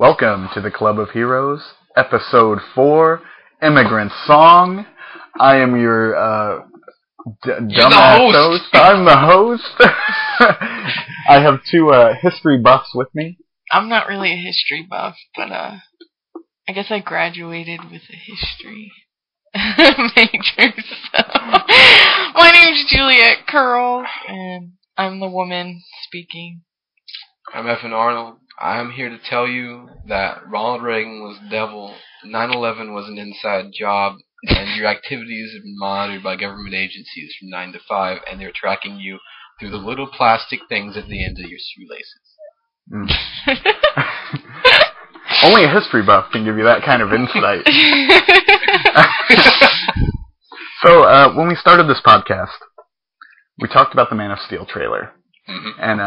Welcome to the Club of Heroes, Episode 4, Immigrant Song. I am your dumbass host. I'm the host. I have two history buffs with me. I'm not really a history buff, but I guess I graduated with a history major. So. My name's Juliet Curl, and I'm the woman speaking. I'm Evan Arnold. I'm here to tell you that Ronald Reagan was the devil, 9/11 was an inside job, and your activities have been monitored by government agencies from 9 to 5, and they're tracking you through the little plastic things at the end of your shoelaces. Only a history buff can give you that kind of insight. So, when we started this podcast, we talked about the Man of Steel trailer. Mm-hmm. And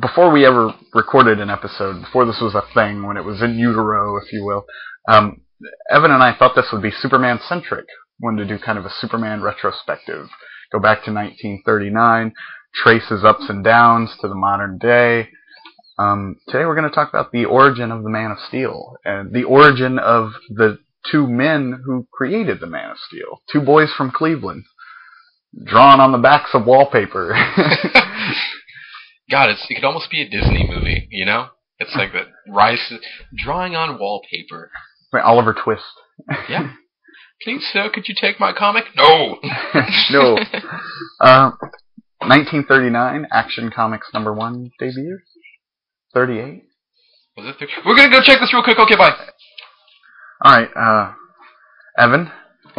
before we ever recorded an episode, before this was a thing, when it was in utero, if you will, Evan and I thought this would be Superman-centric. Wanted to do kind of a Superman retrospective. Go back to 1939, trace his ups and downs to the modern day. Today we're going to talk about the origin of the Man of Steel, and the origin of the two men who created the Man of Steel. Two boys from Cleveland, drawn on the backs of wallpaper. God, it could almost be a Disney movie, you know? It's like that Rice drawing on wallpaper. Right, Oliver Twist. Yeah. Please, sir, could you take my comic? No. No. 1939, Action Comics #1 debut. 38. Was it? We're gonna go check this real quick. Okay, bye. All right, Evan.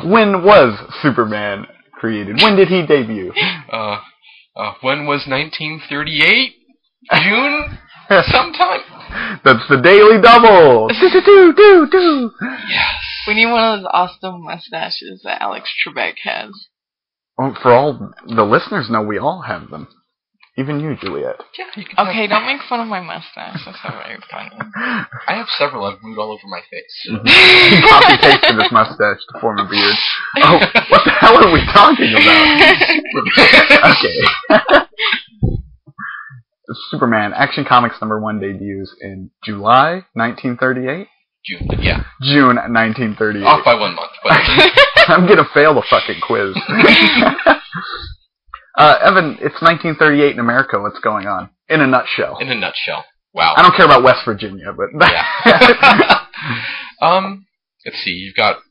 When was Superman created? When did he debut? When was 1938? June? Sometime? That's the Daily Double! Do. Yes. We need one of those awesome mustaches that Alex Trebek has. Well, for all the listeners know, we all have them. Even you, Juliet. Yeah, you can Okay, don't make fun of my mustache. That's not very funny. I have several. I've glued all over my face. He copy-pasted his mustache to form a beard. Oh, what the hell are we talking about? Okay. Superman, Action Comics #1 debuts in July 1938? June, yeah. June 1938. Off by 1 month. But I'm gonna fail the fucking quiz. Evan, it's 1938 in America. What's going on? In a nutshell. in a nutshell. Wow. I don't care about West Virginia, but... Yeah. Let's see. You've got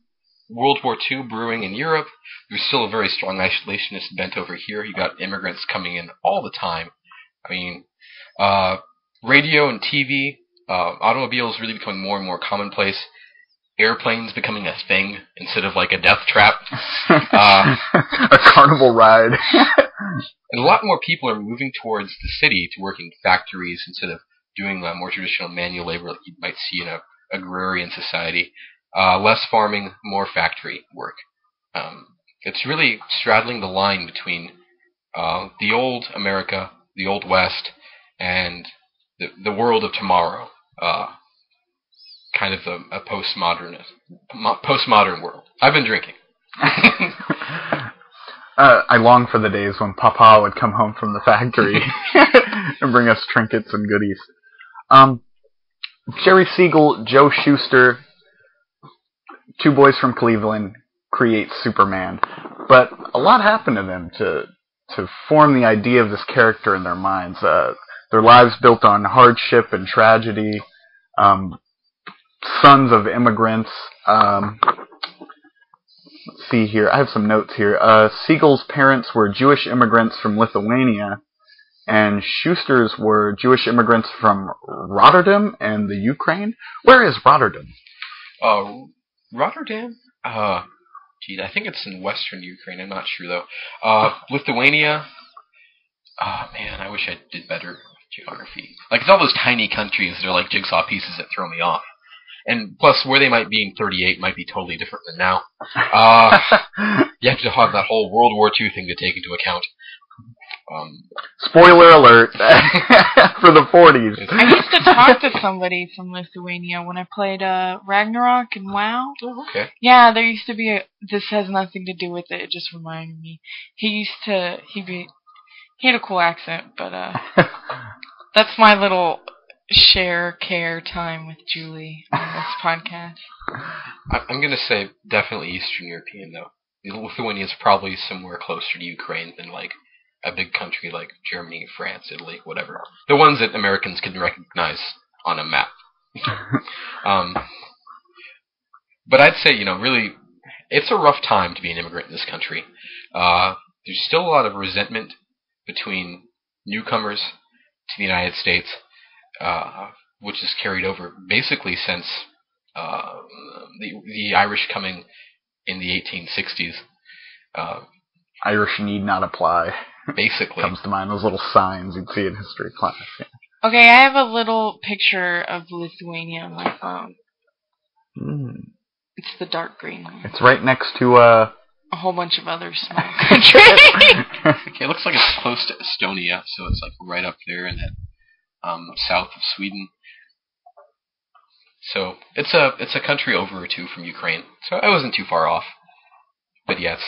World War II brewing in Europe. There's still a very strong isolationist bent over here. You've got immigrants coming in all the time. I mean, radio and TV, automobiles really becoming more and more commonplace. Airplanes becoming a thing instead of like a death trap. A carnival ride. And a lot more people are moving towards the city to work in factories instead of doing more traditional manual labor like you might see in a agrarian society. Less farming, more factory work. It's really straddling the line between the old America, the old West, and the world of tomorrow. Kind of a postmodern world. I've been drinking. I long for the days when Papa would come home from the factory and bring us trinkets and goodies. Jerry Siegel, Joe Shuster, two boys from Cleveland, create Superman. But a lot happened to them to form the idea of this character in their minds. Their lives built on hardship and tragedy. Sons of immigrants. Let's see here. I have some notes here. Siegel's parents were Jewish immigrants from Lithuania, and Schuster's were Jewish immigrants from Rotterdam and the Ukraine. Where is Rotterdam? Rotterdam? I think it's in western Ukraine. I'm not sure, though. Lithuania? Oh, man, I wish I did better geography. Like, it's all those tiny countries that are like jigsaw pieces that throw me off. And plus, where they might be in 38 might be totally different than now. You have to have that whole World War II thing to take into account. Spoiler alert for the 40s. I used to talk to somebody from Lithuania when I played Ragnarok and WoW. Oh, okay. Yeah, there used to be this has nothing to do with it, it just reminded me. He had a cool accent, but that's my little share care time with Julie on this podcast. I'm going to say definitely Eastern European, though. Lithuania is probably somewhere closer to Ukraine than, like, a big country like Germany, France, Italy, whatever. The ones that Americans can recognize on a map. But I'd say, really, it's a rough time to be an immigrant in this country. There's still a lot of resentment between newcomers to the United States, which is carried over basically since the Irish coming in the 1860s. Irish need not apply. Basically. Comes to mind, those little signs you'd see in history class. Yeah. Okay, I have a little picture of Lithuania on my phone. It's the dark green one. It's right next to a whole bunch of other small countries. Okay, it looks like it's close to Estonia, so it's like right up there in that south of Sweden. So it's a country over or two from Ukraine. So I wasn't too far off. But yes.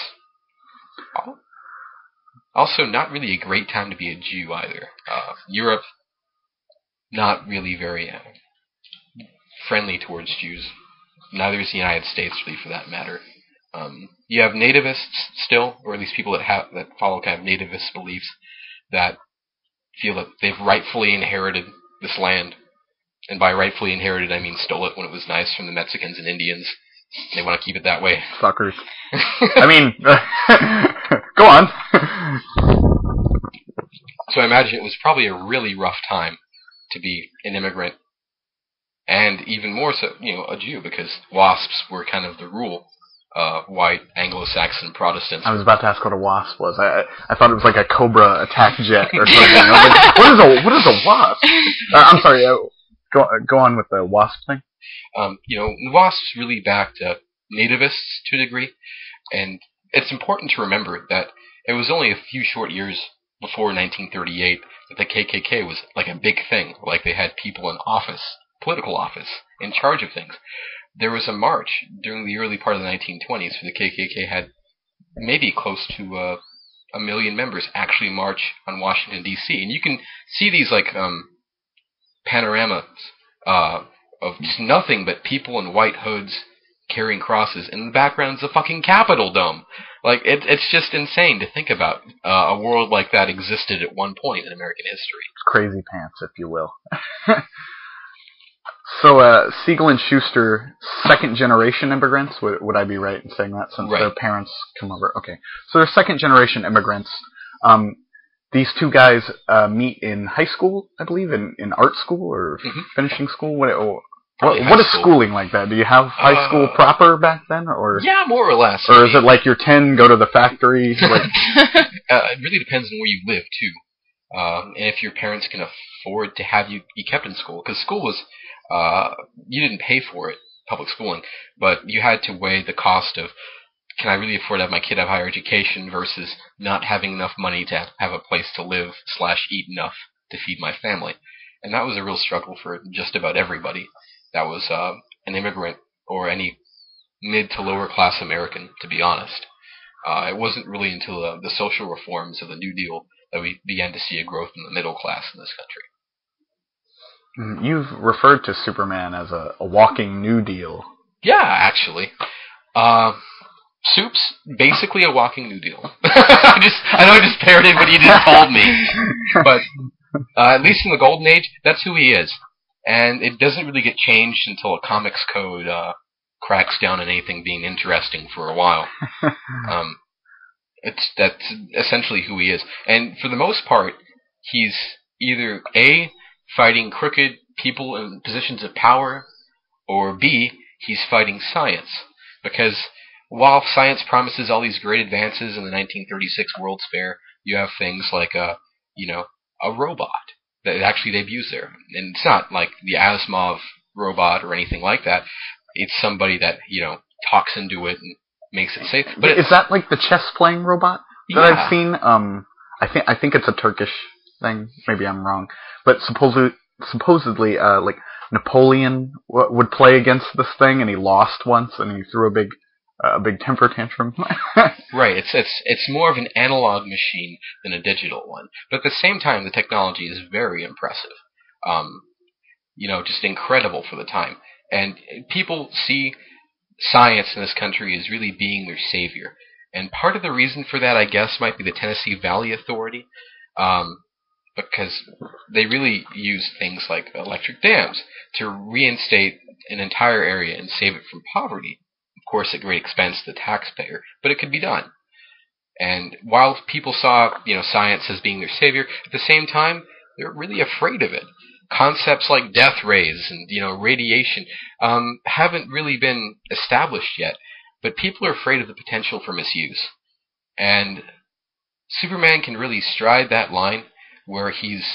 Also, not really a great time to be a Jew either. Europe, not really very friendly towards Jews. Neither is the United States, really, for that matter. You have nativists still, or at least people that follow kind of nativist beliefs, that feel that they've rightfully inherited this land. And by rightfully inherited, I mean stole it when it was nice from the Mexicans and Indians. They want to keep it that way. Suckers. I mean, go on. So I imagine it was probably a really rough time to be an immigrant. And even more so, a Jew, because WASPs were kind of the rule. White, Anglo-Saxon Protestants. I was about to ask what a WASP was. I thought it was like a Cobra attack jet or something. I was like, what is a WASP? I'm sorry, go on with the WASP thing. WASPs really backed nativists to a degree, and it's important to remember that it was only a few short years before 1938 that the KKK was like a big thing, like they had people in office, political office, in charge of things. There was a march during the early part of the 1920s where the KKK had maybe close to 1 million members actually march on Washington, D.C., and you can see these like panoramas of just nothing but people in white hoods carrying crosses. In the background's a fucking Capitol dome. Like, it's just insane to think about a world like that existed at one point in American history. It's crazy pants, if you will. So, Siegel and Shuster, second-generation immigrants, would I be right in saying that, since their parents come over? Okay. So they're second-generation immigrants. These two guys meet in high school, I believe, in art school or finishing school. What is schooling like that? Do you have high school proper back then, or yeah, more or less? Or is it like you're 10, go to the factory? Like... it really depends on where you live too, and if your parents can afford to have you be kept in school, because school was you didn't pay for it, public schooling, but you had to weigh the cost of, can I really afford to have my kid have higher education versus not having enough money to have a place to live / eat enough to feed my family. And that was a real struggle for just about everybody that was an immigrant or any mid to lower class American, to be honest. It wasn't really until the social reforms of the New Deal that we began to see a growth in the middle class in this country. You've referred to Superman as a walking New Deal. Yeah, actually. Soup's basically a walking New Deal. I know I just parroted what you just told me. But at least in the Golden Age, that's who he is. And it doesn't really get changed until a comics code cracks down on anything being interesting for a while. That's essentially who he is. And for the most part, he's either A, fighting crooked people in positions of power, or B, he's fighting science. Because while science promises all these great advances in the 1936 World's Fair, you have things like a robot that actually they've used there. And it's not like the Asimov robot or anything like that. It's somebody that, talks into it and makes it safe. But is that like the chess-playing robot that I've seen? I think it's a Turkish thing. Maybe I'm wrong. But supposedly, like Napoleon would play against this thing, and he lost once, and he threw a big temper tantrum. Right. It's more of an analog machine than a digital one. But at the same time, the technology is very impressive. just incredible for the time. And people see science in this country as really being their savior. And part of the reason for that, I guess, might be the Tennessee Valley Authority, because they really use things like electric dams to reinstate an entire area and save it from poverty. Of course, at great expense to the taxpayer, but it could be done. And while people saw, science as being their savior, at the same time, they're really afraid of it. Concepts like death rays and, radiation haven't really been established yet, but people are afraid of the potential for misuse. And Superman can really stride that line where he's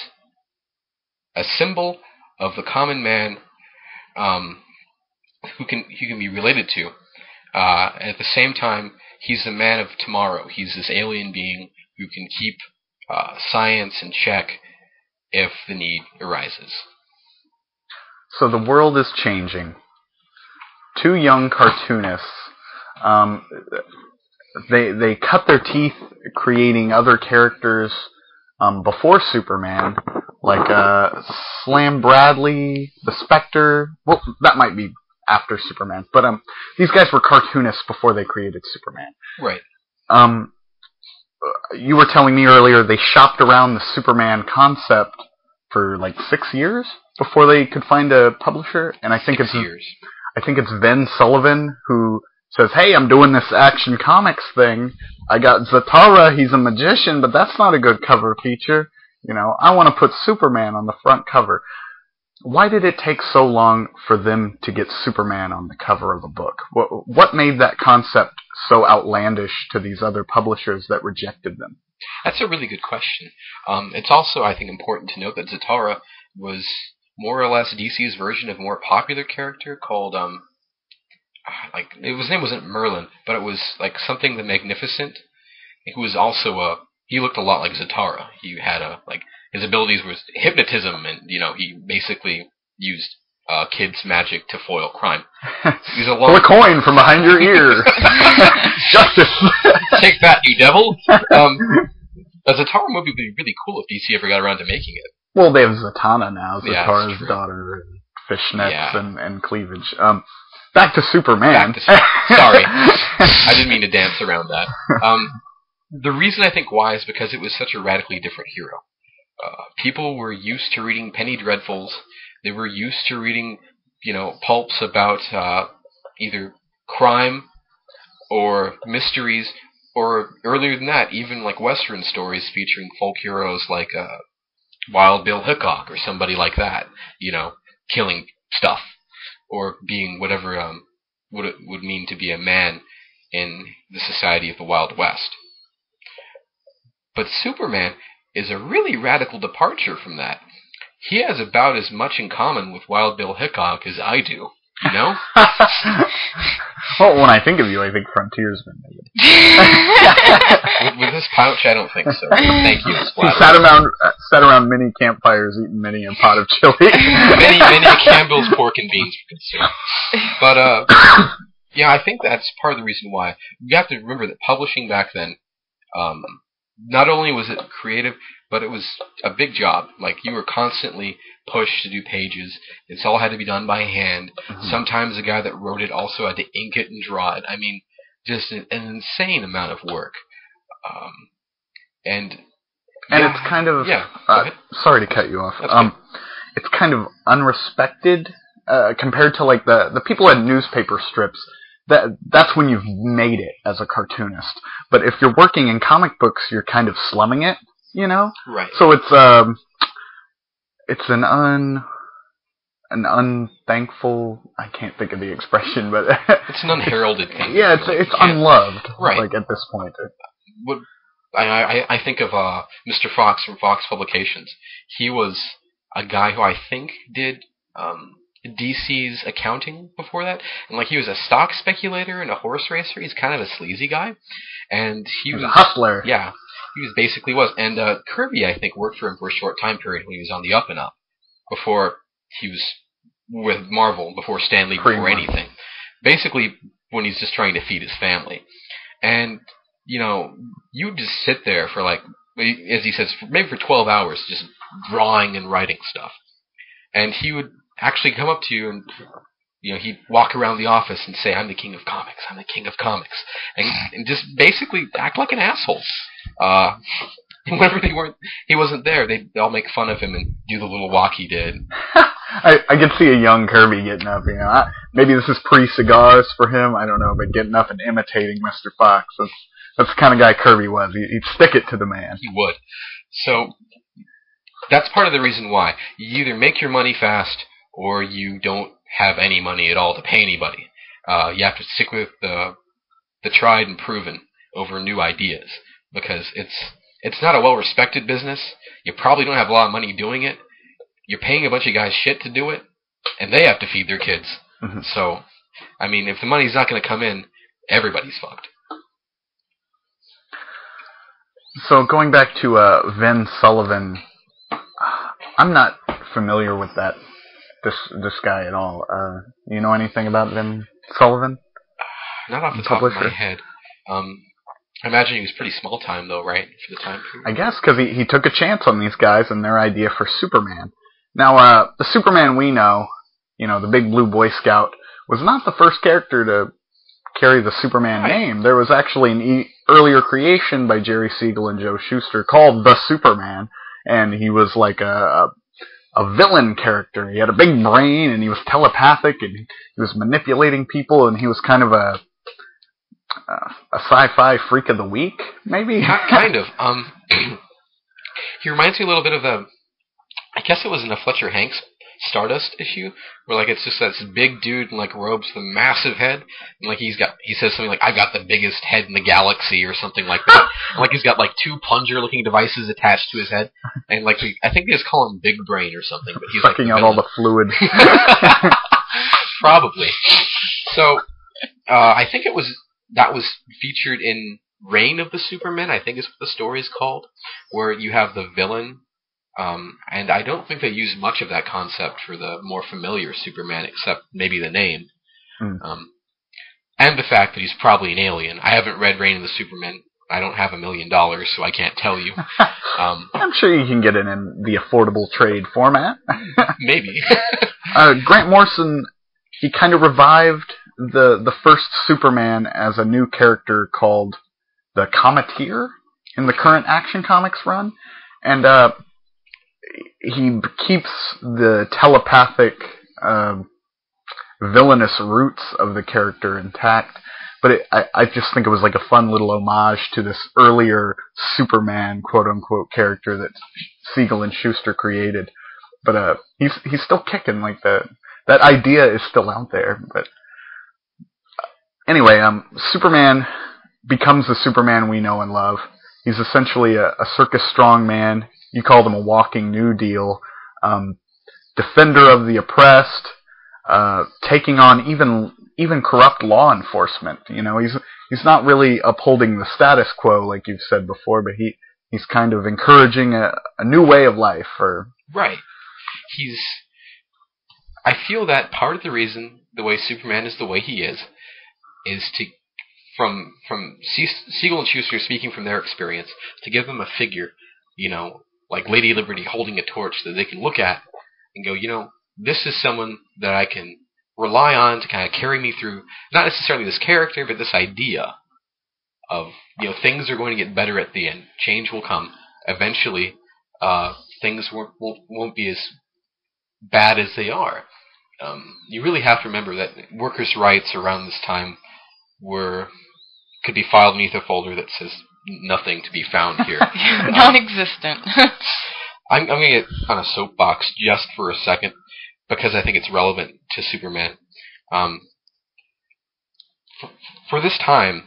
a symbol of the common man who can be related to. And at the same time, he's the man of tomorrow. He's this alien being who can keep science in check if the need arises. So the world is changing. Two young cartoonists, they cut their teeth creating other characters before Superman, like Slam Bradley, the Spectre. Well, that might be after Superman, but these guys were cartoonists before they created Superman. Right. You were telling me earlier they shopped around the Superman concept for like 6 years before they could find a publisher, and I think 6 years. I think it's Ben Sullivan who says, "Hey, I'm doing this Action Comics thing. I got Zatara. He's a magician, but that's not a good cover feature. I want to put Superman on the front cover." Why did it take so long for them to get Superman on the cover of a book? What made that concept so outlandish to these other publishers that rejected them? That's a really good question. It's also, I think, important to note that Zatara was more or less DC's version of a more popular character called, his name wasn't Merlin, but it was like something the Magnificent, who was also he looked a lot like Zatara. He had his abilities was hypnotism, and he basically used kids' magic to foil crime. He's a Pull a coin from behind your ear. Justice. Take that, you devil. A Zatara movie would be really cool if DC ever got around to making it. Well, they have Zatanna now, Zatara's Yeah, daughter, and fishnets Yeah. and cleavage. Back to Superman. Sorry, I didn't mean to dance around that. The reason I think why is because it was such a radically different hero. People were used to reading penny dreadfuls. They were used to reading, pulps about either crime or mysteries, or earlier than that, even like Western stories featuring folk heroes like Wild Bill Hickok or somebody like that, killing stuff or being whatever what it would mean to be a man in the society of the Wild West. But Superman is a really radical departure from that. He has about as much in common with Wild Bill Hickok as I do, Well, when I think of you, I think frontiersman. with this pouch, I don't think so. Thank you. He sat around many campfires eating many a pot of chili. many Campbell's pork and beans for consume. But I think that's part of the reason why. You have to remember that publishing back then, not only was it creative, but it was a big job. Like, you were constantly pushed to do pages. It's all had to be done by hand. Mm-hmm. Sometimes the guy that wrote it also had to ink it and draw it. I mean, just an insane amount of work. And it's kind of... sorry to cut you off. It's kind of unrespected compared to, like, the people at newspaper strips. That's when you've made it as a cartoonist. But if you're working in comic books, you're kind of slumming it, Right. So it's an unthankful, I can't think of the expression, but it's an unheralded thing. Yeah, it's unloved. Right. Like, at this point. What I think of Mr. Fox from Fox Publications. He was a guy who I think did DC's accounting before that, and he was a stock speculator and a horse racer. He's kind of a sleazy guy, and he was a hustler. Yeah, he basically was. And Kirby, I think, worked for him for a short time period when he was on the up and up, before he was with Marvel, before Stan Lee, before anything. Basically, when he's just trying to feed his family, and you just sit there for as he says, maybe for 12 hours, just drawing and writing stuff, and he would actually come up to you and, he'd walk around the office and say, I'm the king of comics, I'm the king of comics. And just basically act like an asshole. Whenever he wasn't there, they'd all make fun of him and do the little walk he did. I could see a young Kirby getting up, maybe this is pre-cigars for him, I don't know, but getting up and imitating Mr. Fox. That's the kind of guy Kirby was. He'd stick it to the man. He would. So, that's part of the reason why. You either make your money fast, or you don't have any money at all to pay anybody. You have to stick with the tried and proven over new ideas, because it's not a well-respected business. You probably don't have a lot of money doing it. You're paying a bunch of guys shit to do it, and they have to feed their kids. Mm-hmm. So, if the money's not going to come in, everybody's fucked. So going back to Vin Sullivan, I'm not familiar with this guy at all. You know anything about Vin Sullivan? Not off the top of my head. I imagine he was pretty small time, though, right, for the time period? I guess, because he took a chance on these guys and their idea for Superman. Now, the Superman we know, the big blue Boy Scout, was not the first character to carry the Superman name. There was actually an earlier creation by Jerry Siegel and Joe Shuster called the Superman, and he was like a villain character. He had a big brain, and he was telepathic, and he was manipulating people, and he was kind of a sci-fi freak of the week, maybe? Kind of. He reminds me a little bit of I guess it was in a Fletcher Hanks Stardust issue, where it's just this big dude in robes with a massive head, and he says something like, I've got the biggest head in the galaxy, or something like that. And he's got 2 plunger-looking devices attached to his head, and I think they just call him Big Brain or something, but he's sucking out all the fluid. Probably. So, I think that was featured in Reign of the Supermen, I think is what the story is called, where you have the villain. And I don't think they use much of that concept for the more familiar Superman, except maybe the name. And the fact that he's probably an alien. I haven't read Reign of the Supermen. I don't have $1 million, so I can't tell you. I'm sure you can get it in the affordable trade format. Maybe. Grant Morrison, he kind of revived the first Superman as a new character called the Cometeer in the current Action Comics run. And he keeps the telepathic, villainous roots of the character intact, but I just think it was a fun little homage to this earlier Superman, quote-unquote, character that Siegel and Shuster created. But he's still kicking, that idea is still out there. But anyway, Superman becomes the Superman we know and love. He's essentially a circus strongman. You called him a walking New Deal, defender of the oppressed, taking on even corrupt law enforcement. He's not really upholding the status quo like you've said before, but he's kind of encouraging a new way of life. Right. I feel that part of the reason the way Superman is the way he is to from Siegel and Schuster speaking from their experience, to give them a figure, like Lady Liberty holding a torch that they can look at and go, this is someone that I can rely on to kind of carry me through, not necessarily this character, but this idea of, things are going to get better at the end. Change will come. Eventually, things won't be as bad as they are. You really have to remember that workers' rights around this time could be filed beneath a folder that says nothing to be found here. Non-existent. I'm going to get on a soapbox just for a second, because I think it's relevant to Superman. For this time,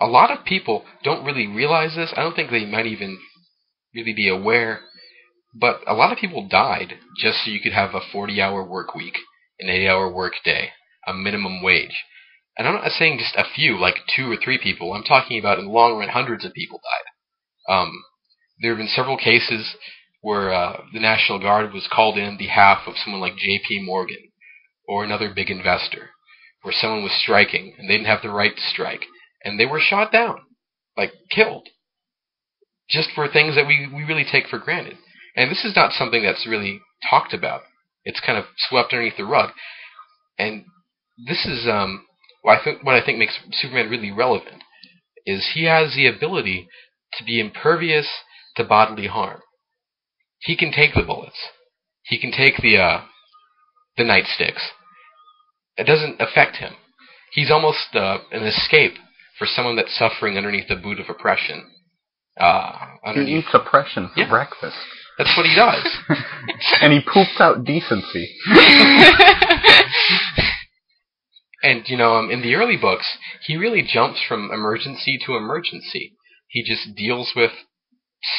a lot of people don't really realize this. I don't think they might even really be aware, but a lot of people died just so you could have a 40-hour work week, an 8-hour work day, a minimum wage. And I'm not saying just a few, like 2 or 3 people. I'm talking about, in the long run, hundreds of people died. There have been several cases where the National Guard was called in on behalf of someone like J.P. Morgan or another big investor, where someone was striking and they didn't have the right to strike, and they were shot down, killed, just for things that we really take for granted. And this is not something that's really talked about It's kind of swept underneath the rug. And this is what I think makes Superman really relevant, is he has the ability to be impervious to bodily harm. He can take the bullets. He can take the nightsticks. It doesn't affect him. He's almost an escape for someone that's suffering underneath the boot of oppression. He eats oppression for breakfast. That's what he does. And he poops out decency. And, in the early books, he really jumps from emergency to emergency. He just deals with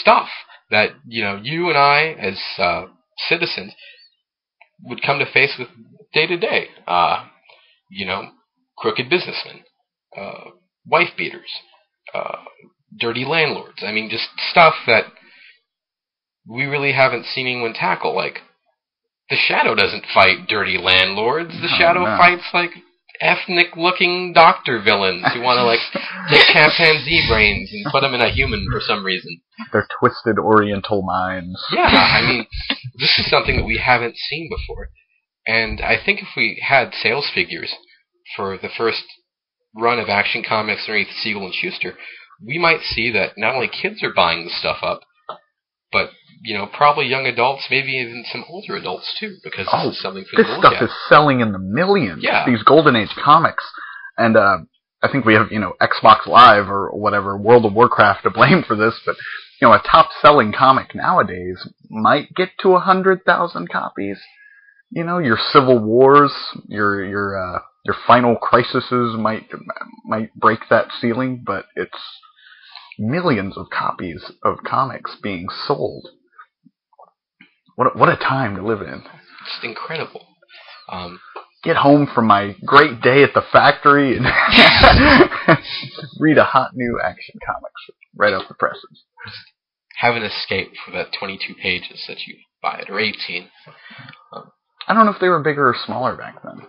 stuff that, you and I, as citizens, would come to face with day to day. Crooked businessmen, wife beaters, dirty landlords. I mean, just stuff that we really haven't seen anyone tackle. Like, the Shadow doesn't fight dirty landlords. The Shadow fights, like, ethnic-looking doctor villains who want to, take chimpanzee brains and put them in a human for some reason. Their twisted oriental minds. Yeah, I mean, this is something that we haven't seen before. And I think if we had sales figures for the first run of Action Comics underneath Siegel and Schuster, we might see that not only kids are buying the stuff up, but, probably young adults, maybe even some older adults too, because this is something for them to look at. This stuff is selling in the millions. Yeah. These Golden Age comics. And I think we have, Xbox Live or whatever, World of Warcraft to blame for this, but, a top-selling comic nowadays might get to 100,000 copies. Your Civil Wars, your Final Crisises might break that ceiling, but it's millions of copies of comics being sold. What a time to live in. It's incredible. Get home from my great day at the factory and read a hot new Action Comics right off the presses. Have an escape for that 22 pages that you buy it, or 18. I don't know if they were bigger or smaller back then.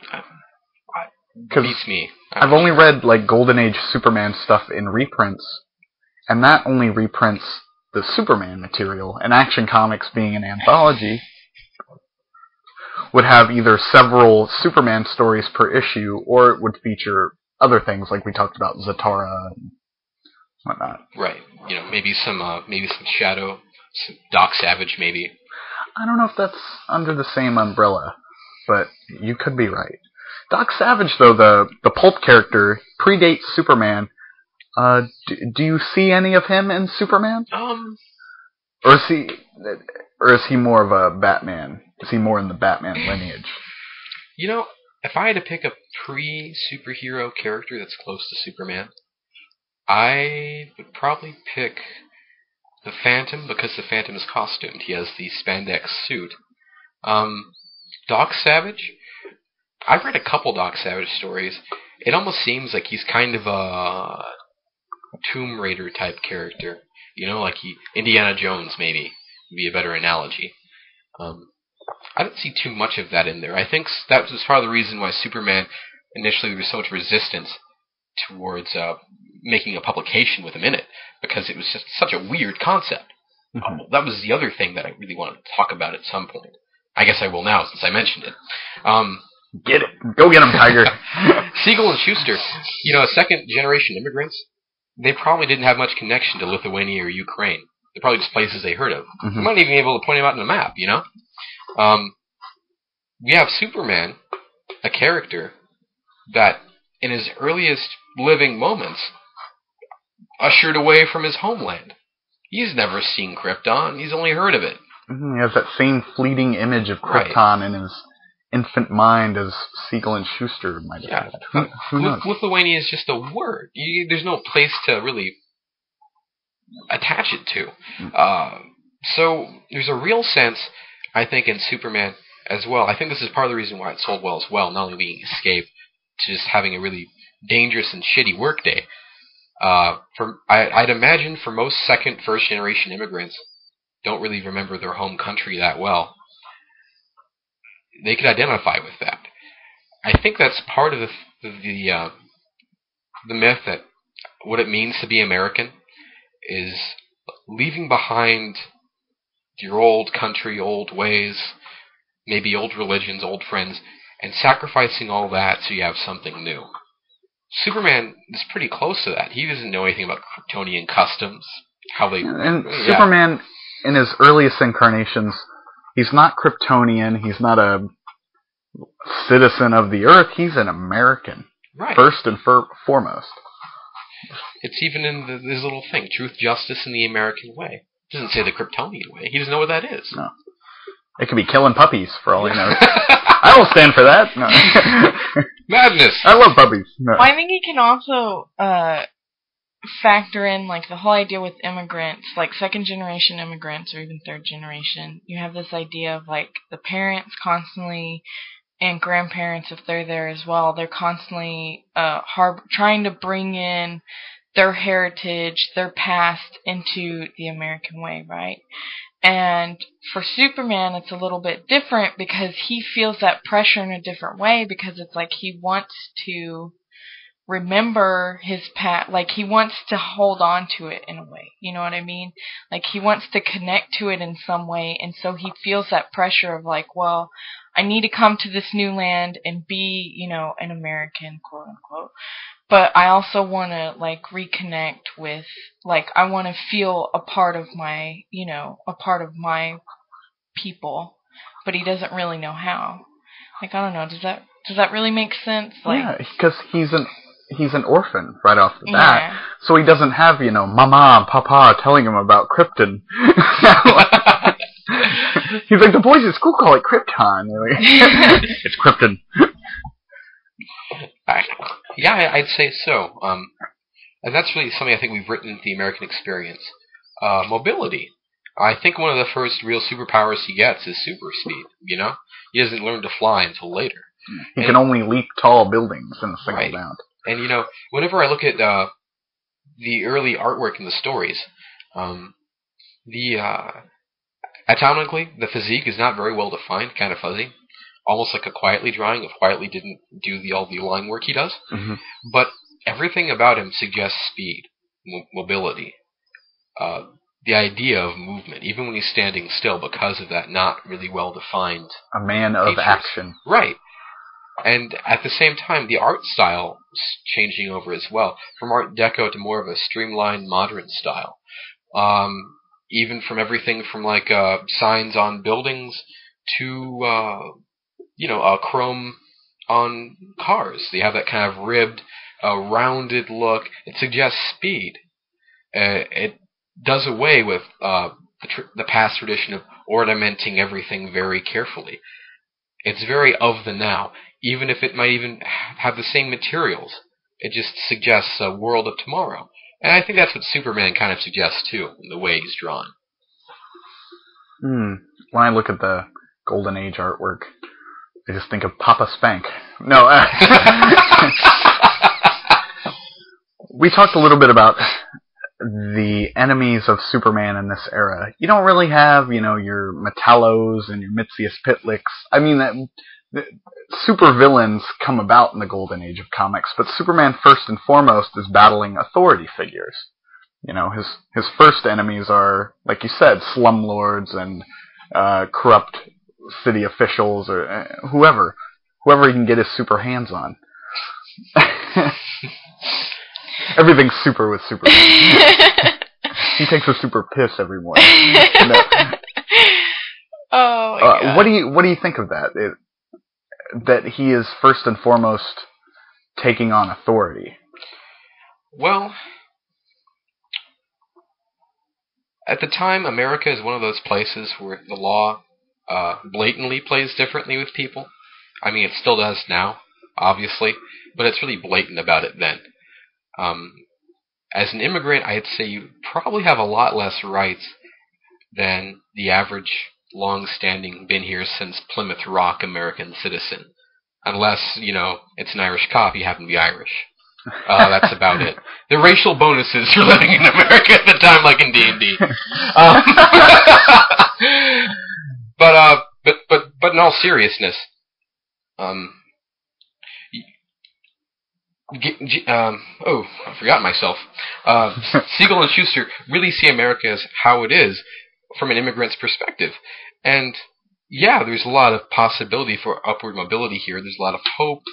Beats me. I've only read Golden Age Superman stuff in reprints, and that only reprints the Superman material. And Action Comics, being an anthology, would have either several Superman stories per issue, or it would feature other things like we talked about, Zatara and whatnot. Right. Maybe some Shadow, some Doc Savage, maybe. I don't know if that's under the same umbrella, but you could be right. Doc Savage, though, the pulp character, predates Superman. Do you see any of him in Superman? Or is he more of a Batman? Is he more in the Batman lineage? If I had to pick a pre-superhero character that's close to Superman, I would probably pick the Phantom, because the Phantom is costumed. He has the spandex suit. Doc Savage, I've read a couple Doc Savage stories. It almost seems like he's kind of a Tomb Raider type character. Like Indiana Jones, maybe, would be a better analogy. I don't see too much of that in there. I think that was part of the reason why Superman, initially there was so much resistance towards making a publication with him in it, because it was just such a weird concept. Mm-hmm. That was the other thing that I really wanted to talk about at some point. I guess I will now, since I mentioned it. Get it. Go get him, Tiger. Siegel and Schuster, second-generation immigrants, they probably didn't have much connection to Lithuania or Ukraine. They're probably just places they heard of. Mm-hmm. They might even be able to point them out on a map, We have Superman, a character that, in his earliest living moments, ushered away from his homeland. He's never seen Krypton. He's only heard of it. Mm-hmm. He has that same fleeting image of Krypton in his infant mind as Siegel and Schuster might have had. Who knows? Lithuania is just a word. There's no place to really attach it to. So there's a real sense, I think, in Superman as well. I think this is part of the reason why it sold well as well, not only being escape to just having a really dangerous and shitty workday. I'd imagine for most second, first generation immigrants don't really remember their home country that well. They could identify with that. I think that's part of the myth that what it means to be American is leaving behind your old country, old ways, maybe old religions, old friends, and sacrificing all that so you have something new. Superman is pretty close to that. He doesn't know anything about Kryptonian customs, how they... And Superman, in his earliest incarnations, he's not Kryptonian, he's not a citizen of the Earth, he's an American. Right. First and foremost. It's even in this little thing, truth, justice, and the American way. It doesn't say the Kryptonian way. He doesn't know what that is. No. It could be killing puppies, for all he knows. I don't stand for that. No. Madness! I love puppies. No. Well, I think he can also factor in, like, the whole idea with immigrants, like second-generation immigrants or even third-generation. You have this idea of, like, the parents constantly, and grandparents, if they're there as well, they're constantly trying to bring in their heritage, their past, into the American way, right? And for Superman, it's a little bit different because he feels that pressure in a different way, because it's like he wants to remember his past, like he wants to hold on to it in a way, you know what I mean? Like he wants to connect to it in some way, and so he feels that pressure of like, well, I need to come to this new land and be, you know, an American, quote unquote. But I also want to, like, reconnect with, like, I want to feel a part of my, you know, a part of my people. But he doesn't really know how. Like, I don't know, does that really make sense? Like, yeah, because he's an orphan right off the bat. Yeah. So he doesn't have, you know, Mama and Papa telling him about Krypton. He's like, the boys at school call it Krypton. It's Krypton. I'd say so. And that's really something I think we've written into the American experience. Mobility. I think one of the first real superpowers he gets is super speed, you know? He doesn't learn to fly until later. He can only leap tall buildings in a single bound. And, you know, whenever I look at the early artwork in the stories, atomically, the physique is not very well defined, kind of fuzzy. Almost like a Quietly drawing if Quietly didn't do all the line work he does. Mm-hmm. But everything about him suggests speed, mobility, the idea of movement, even when he's standing still, because of that not really well-defined a man of features. action. Right. And at the same time, the art style is changing over as well, from Art Deco to more of a streamlined, modern style. Even from everything from, like, signs on buildings to... chrome on cars. They have that kind of ribbed, rounded look. It suggests speed. It does away with the past tradition of ornamenting everything very carefully. It's very of the now, even if it might even have the same materials. It just suggests a world of tomorrow. And I think that's what Superman kind of suggests, too, in the way he's drawn. When I look at the Golden Age artwork, I just think of Papa Spank. No, we talked a little bit about the enemies of Superman in this era. You don't really have, you know, your Metallos and your Mitzias Pitlicks. I mean, super villains come about in the Golden Age of comics, but Superman first and foremost is battling authority figures. You know, his first enemies are, like you said, slumlords and corrupt city officials or whoever he can get his super hands on. Everything's super with Superman. He takes a super piss every morning. No. Oh my God. What do you think of that? That he is first and foremost taking on authority? Well, at the time, America is one of those places where the law blatantly plays differently with people. I mean, it still does now, obviously, but it's really blatant about it then. As an immigrant, I'd say you probably have a lot less rights than the average long-standing, been here since Plymouth Rock American citizen. Unless, you know, it's an Irish cop, you happen to be Irish. That's about it. The racial bonuses for living in America at the time, like in D&D. But in all seriousness, I forgot myself. Siegel and Shuster really see America as how it is from an immigrant's perspective. And yeah, there's a lot of possibility for upward mobility here. There's a lot of hope,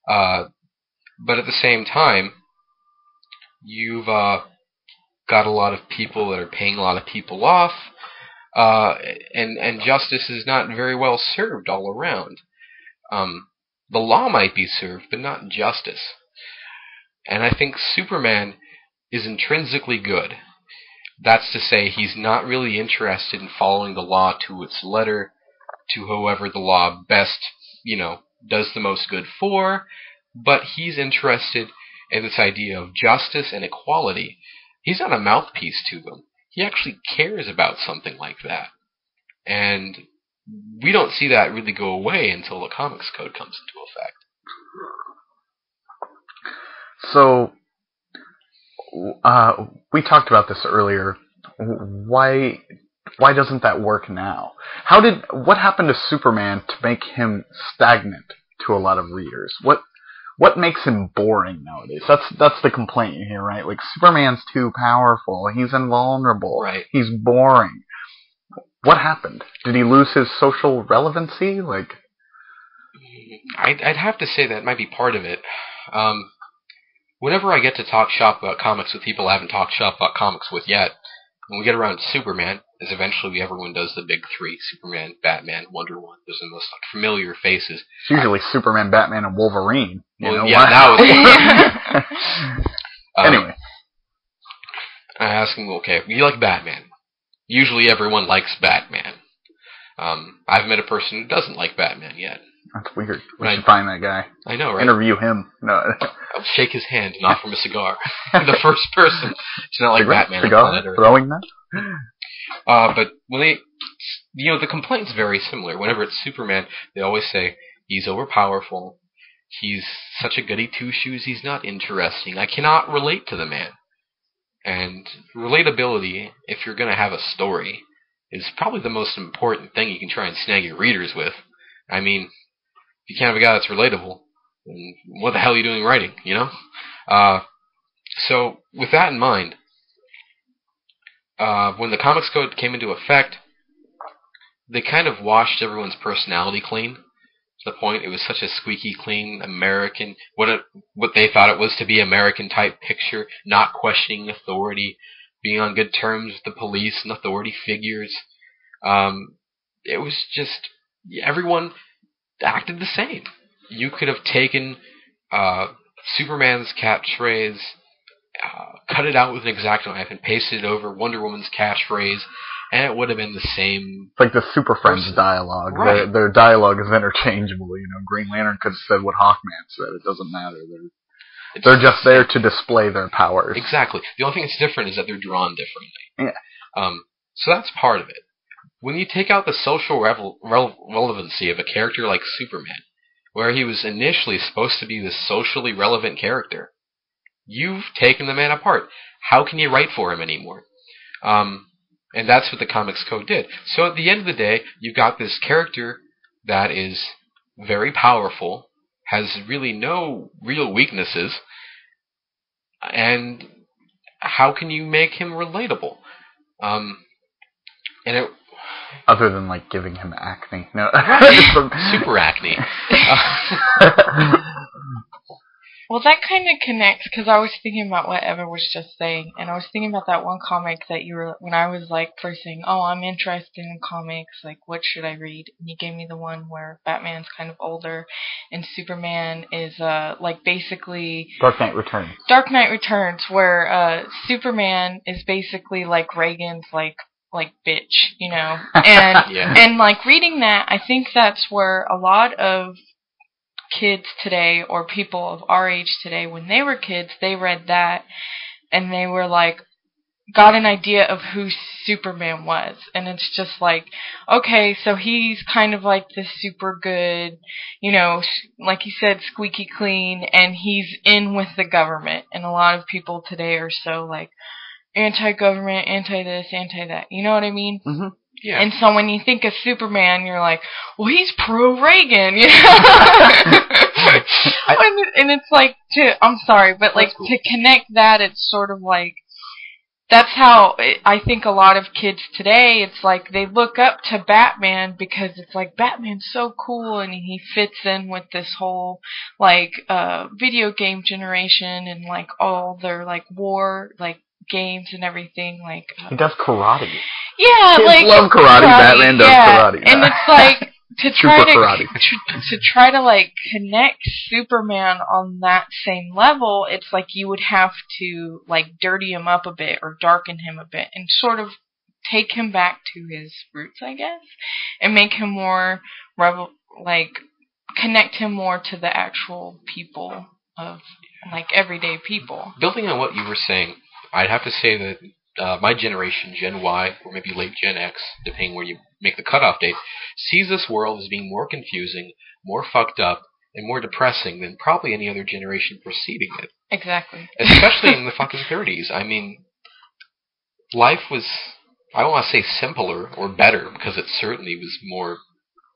but at the same time, you've got a lot of people that are paying a lot of people off, and justice is not very well served all around. The law might be served, but not justice. And I think Superman is intrinsically good. That's to say, he's not really interested in following the law to its letter, to whoever the law best, does the most good for, but he's interested in this idea of justice and equality. He's not a mouthpiece to them. He actually cares about something like that. And we don't see that really go away until the Comics Code comes into effect. So, we talked about this earlier. Why doesn't that work now? What happened to Superman to make him stagnant to a lot of readers? What makes him boring nowadays? That's the complaint you hear, right? Like, Superman's too powerful. He's invulnerable. Right. He's boring. What happened? Did he lose his social relevancy? Like, I'd have to say that might be part of it. Whenever I get to talk shop about comics with people I haven't talked shop about comics with yet, when we get around to Superman, as eventually everyone does the big three, Superman, Batman, Wonder Woman, those are the most familiar faces. It's usually Superman, Batman, and Wolverine. Now it's anyway. I ask him, okay, you like Batman? Usually everyone likes Batman. I've met a person who doesn't like Batman yet. That's weird. We should find that guy. I know, right? Interview him. No. I'll shake his hand and offer him a cigar. The first person to not like Batman. Cigar? Throwing that? But when they, the complaint's very similar. Whenever it's Superman, they always say, he's overpowerful, he's such a goody two-shoes, he's not interesting, I cannot relate to the man. And relatability, if you're going to have a story, is probably the most important thing you can try and snag your readers with. I mean, if you can't have a guy that's relatable, then what the hell are you doing writing, So, with that in mind, when the Comics Code came into effect, they kind of washed everyone's personality clean, to the point it was such a squeaky clean American, what they thought it was to be American-type picture, not questioning authority, being on good terms with the police and authority figures. It was just, everyone acted the same. You could have taken Superman's catchphrase, cut it out with an X-Acto knife and pasted it over Wonder Woman's catchphrase, and it would have been the same. It's like the Super Friends dialogue. Right. Their dialogue is interchangeable. Green Lantern could have said what Hawkman said. It doesn't matter. They're just there to display their powers. Exactly. The only thing that's different is that they're drawn differently. Yeah. So that's part of it. When you take out the social relevancy of a character like Superman, where he was initially supposed to be this socially relevant character, you've taken the man apart. How can you write for him anymore? And that's what the Comics Code did. So at the end of the day, you've got this character that is very powerful, has really no real weaknesses, and how can you make him relatable? Other than, giving him acne. No. Super acne. Well, that kind of connects, because I was thinking about what Evan was just saying, and I was thinking about that one comic that when I was, first saying, oh, I'm interested in comics, what should I read? And you gave me the one where Batman's kind of older, and Superman is, basically... Dark Knight Returns. Dark Knight Returns, where Superman is basically like Reagan's, bitch, And, yeah. And, reading that, I think that's where a lot of kids today, or people of our age today, when they were kids, they read that, and they were got an idea of who Superman was. And it's just okay, so he's kind of this super good, like you said, squeaky clean, and he's in with the government. And a lot of people today are so, anti-government, anti-this, anti-that. You know what I mean? Mm-hmm. Yeah. And so when you think of Superman, you're well, he's pro-Reagan, and it's I'm sorry, but to connect that, it's sort of that's how I think a lot of kids today, it's like they look up to Batman because it's like Batman's so cool and he fits in with this whole like video game generation and like all their like war like games and everything. Like he does karate. Yeah, kids like love karate. Batman does karate. And it's like to try to like connect Superman on that same level, it's like you would have to like dirty him up a bit or darken him a bit and sort of take him back to his roots, I guess, and make him more connect him more to the actual people of like everyday people. Building on what you were saying, I'd have to say that my generation, Gen Y, or maybe late Gen X, depending where you make the cutoff date, sees this world as being more confusing, more fucked up, and more depressing than probably any other generation preceding it. Exactly. Especially in the fucking 30s. I mean, life was, I don't want to say simpler or better, because it certainly was more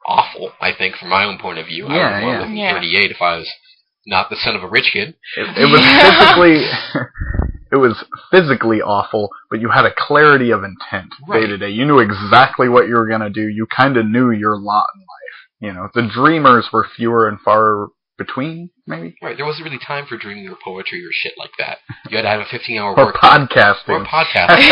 awful, I think, from my own point of view. I would want to live in 38 if I was not the son of a rich kid. It was physically... It was physically awful, but you had a clarity of intent day to day. You knew exactly what you were going to do. You kind of knew your lot in life. You know, the dreamers were fewer and far between, maybe? Right, there wasn't really time for dreaming or poetry or shit like that. You had to have a 15-hour or work podcasting. Or podcasting.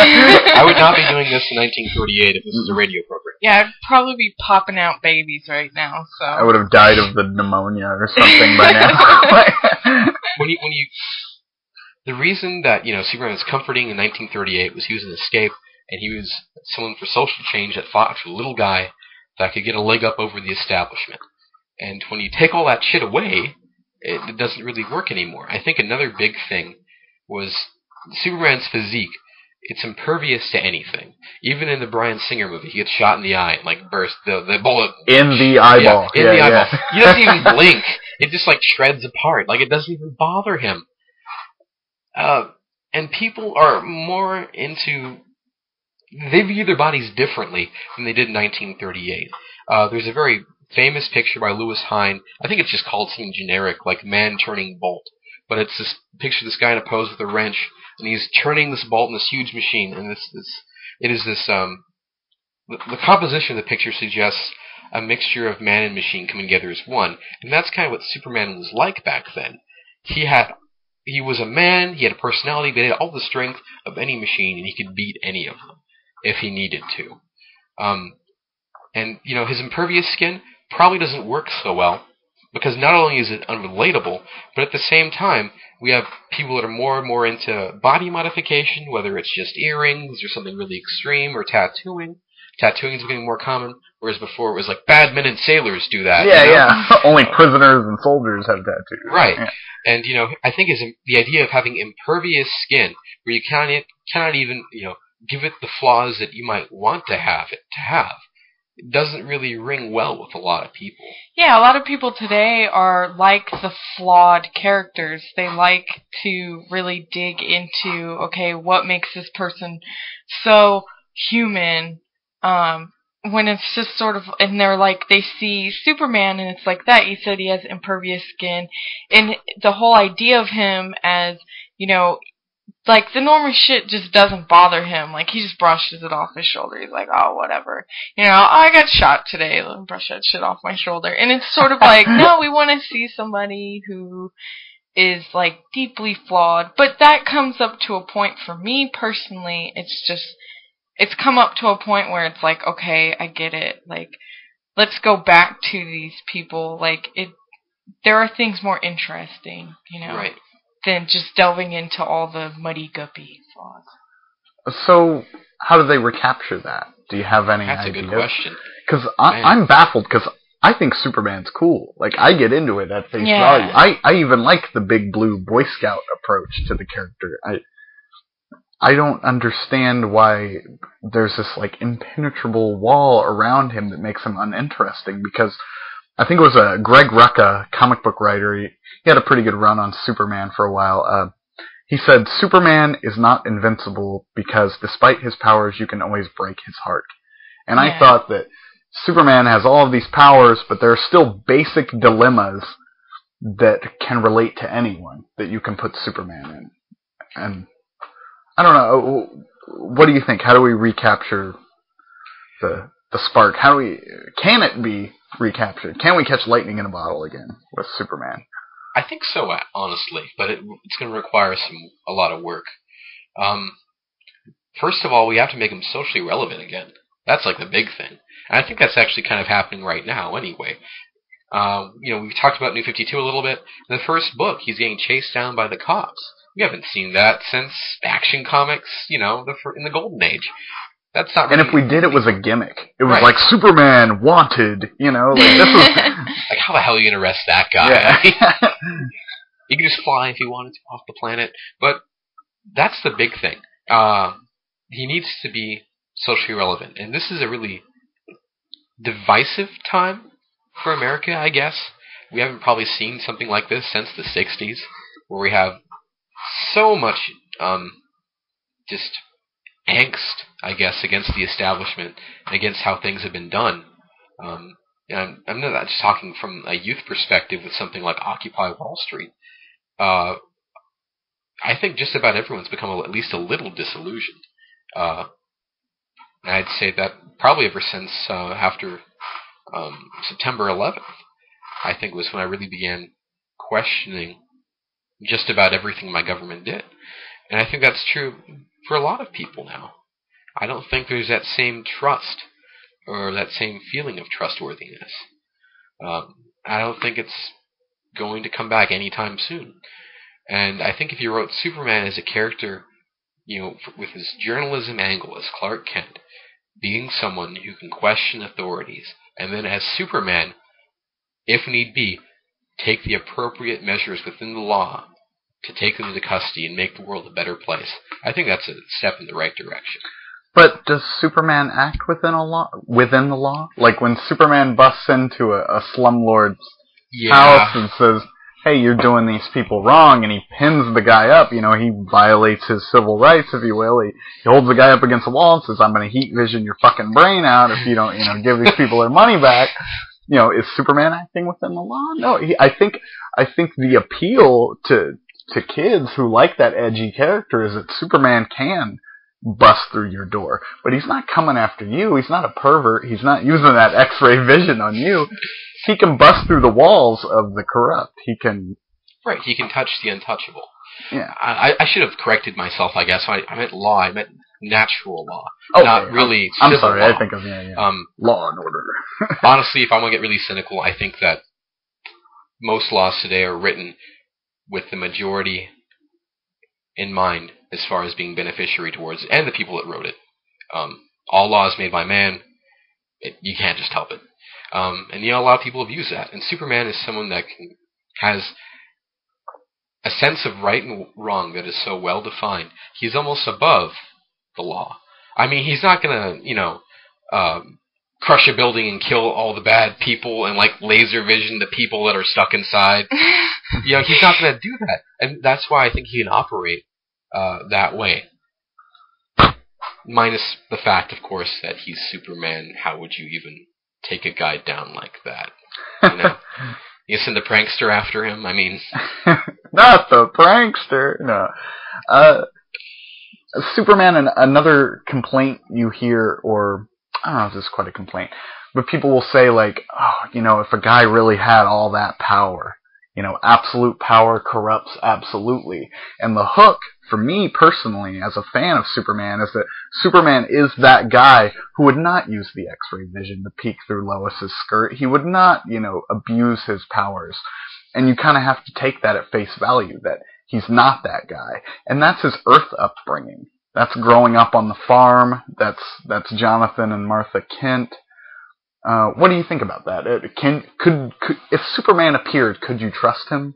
I would not be doing this in 1938 if this was a radio program. Yeah, I'd probably be popping out babies right now. So I would have died of the pneumonia or something by now. When you the reason that, Superman was comforting in 1938 was he was an escape, and he was someone for social change that fought for the little guy that could get a leg up over the establishment. And when you take all that shit away, it doesn't really work anymore. I think another big thing was Superman's physique. It's impervious to anything. Even in the Bryan Singer movie, he gets shot in the eye and burst the bullet in the eyeball. Yeah, in the eyeball. He doesn't even blink. It just shreds apart. It doesn't even bother him. And people are more into... They view their bodies differently than they did in 1938. There's a very famous picture by Lewis Hine. I think it's just called something generic, like Man Turning Bolt. But it's this picture of this guy in a pose with a wrench, and he's turning this bolt in this huge machine. And the composition of the picture suggests a mixture of man and machine coming together as one. And that's kind of what Superman was like back then. He was a man, he had a personality, but he had all the strength of any machine, and he could beat any of them if he needed to. And his impervious skin probably doesn't work so well, because not only is it unrelatable, but at the same time, we have people that are more and more into body modification, whether it's just earrings or something really extreme, or tattooing. Tattooing is becoming more common, whereas before it was like bad men and sailors do that. Yeah. Only prisoners and soldiers have tattoos. Right. Yeah. And, I think the idea of having impervious skin, where you cannot even, give it the flaws that you might want to have it to have, it doesn't really ring well with a lot of people. Yeah, a lot of people today are like the flawed characters. They like to really dig into, okay, what makes this person so human, when it's just sort of, and they're like, they see Superman and it's like that. You said he has impervious skin, and the whole idea of him as, like, the normal shit just doesn't bother him. Like, he just brushes it off his shoulder. He's like, oh, whatever. I got shot today. Let me brush that shit off my shoulder. And it's sort of like, no, we want to see somebody who is, like, deeply flawed. But that comes up to a point, for me personally, it's come up to a point where it's like, okay, I get it. Like, let's go back to these people. Like, there are things more interesting, Right. than just delving into all the muddy guppy flaws. So, how do they recapture that? Do you have any That's idea? That's a good question. Because I'm baffled, because I think Superman's cool. Like, I get into it at face value. I even like the big blue Boy Scout approach to the character. I don't understand why there's this, like, impenetrable wall around him that makes him uninteresting, because I think it was Greg Rucka, comic book writer. He had a pretty good run on Superman for a while. He said, Superman is not invincible because despite his powers, you can always break his heart. And I thought that Superman has all of these powers, but there are still basic dilemmas that can relate to anyone that you can put Superman in. And I don't know. what do you think? How do we recapture the spark? Can it be recaptured? Can we catch lightning in a bottle again with Superman? I think so, honestly, but it's going to require a lot of work. First of all, we have to make him socially relevant again. That's like the big thing. And I think that's actually kind of happening right now anyway. We've talked about New 52 a little bit. In the first book, he's getting chased down by the cops. We haven't seen that since Action Comics, in the Golden Age. That's not really... And if we did, it was a gimmick. It was like Superman wanted, like this was... Like, how the hell are you going to arrest that guy? Yeah. He could just fly if he wanted to off the planet. But that's the big thing. He needs to be socially relevant. And this is a really divisive time for America, I guess. We haven't probably seen something like this since the 60s, where we have so much just angst, I guess, against the establishment and against how things have been done. I'm not just talking from a youth perspective with something like Occupy Wall Street. I think just about everyone's become at least a little disillusioned. I'd say that probably ever since after September 11th, I think was when I really began questioning just about everything my government did. And I think that's true for a lot of people now. I don't think there's that same trust or that same feeling of trustworthiness. I don't think it's going to come back anytime soon. And I think if you wrote Superman as a character, with his journalism angle as Clark Kent, being someone who can question authorities, and then as Superman, if need be, take the appropriate measures within the law to take them into custody and make the world a better place, I think that's a step in the right direction. But does Superman act within the law? Like when Superman busts into a slumlord's house and says, hey, you're doing these people wrong, and he pins the guy up, he violates his civil rights, if you will. He holds the guy up against the wall and says, I'm going to heat vision your fucking brain out if you don't, give these people their money back. Is Superman acting within the law? No, I think the appeal to kids who like that edgy character is that Superman can bust through your door, but he's not coming after you. He's not a pervert. He's not using that X-ray vision on you. He can bust through the walls of the corrupt. He can touch the untouchable. Yeah. I should have corrected myself, I guess. I meant law. I meant natural law. Okay. Not really I'm civil sorry, law. I think of law and order. Honestly, if I want to get really cynical, I think that most laws today are written with the majority in mind as far as being beneficiary towards, and the people that wrote it. All laws made by man, you can't just help it. And a lot of people abuse that. And Superman is someone that has a sense of right and wrong that is so well defined. He's almost above the law. I mean, he's not going to, crush a building and kill all the bad people and laser vision the people that are stuck inside. He's not going to do that. And that's why I think he can operate that way. Minus the fact, of course, that he's Superman. How would you even take a guy down like that? You send the prankster after him? I mean... Not the prankster! No. Superman, and another complaint you hear, or... I don't know if this is quite a complaint, but people will say, if a guy really had all that power, absolute power corrupts absolutely. And the hook, for me personally, as a fan of Superman, is that Superman is that guy who would not use the X-ray vision to peek through Lois's skirt. He would not, abuse his powers. And you kind of have to take that at face value, that he's not that guy. And that's his Earth upbringing. That's growing up on the farm. That's Jonathan and Martha Kent. What do you think about that? Could if Superman appeared, could you trust him?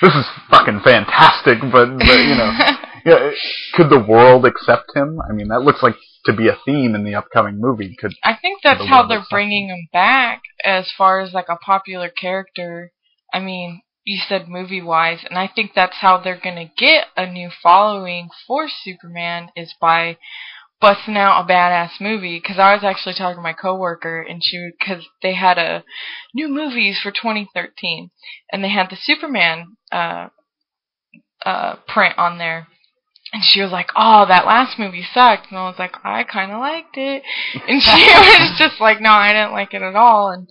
This is fucking fantastic, but could the world accept him? I mean, that looks like to be a theme in the upcoming movie. I think that's how they're bringing him back, as far as a popular character. I mean, you said movie-wise, and I think that's how they're going to get a new following for Superman, is by busting out a badass movie. Because I was actually talking to my coworker, and because they had a new movies for 2013, and they had the Superman print on there, And she was like, oh, that last movie sucked. And I was like, I kind of liked it. And she was just like, no, I didn't like it at all. And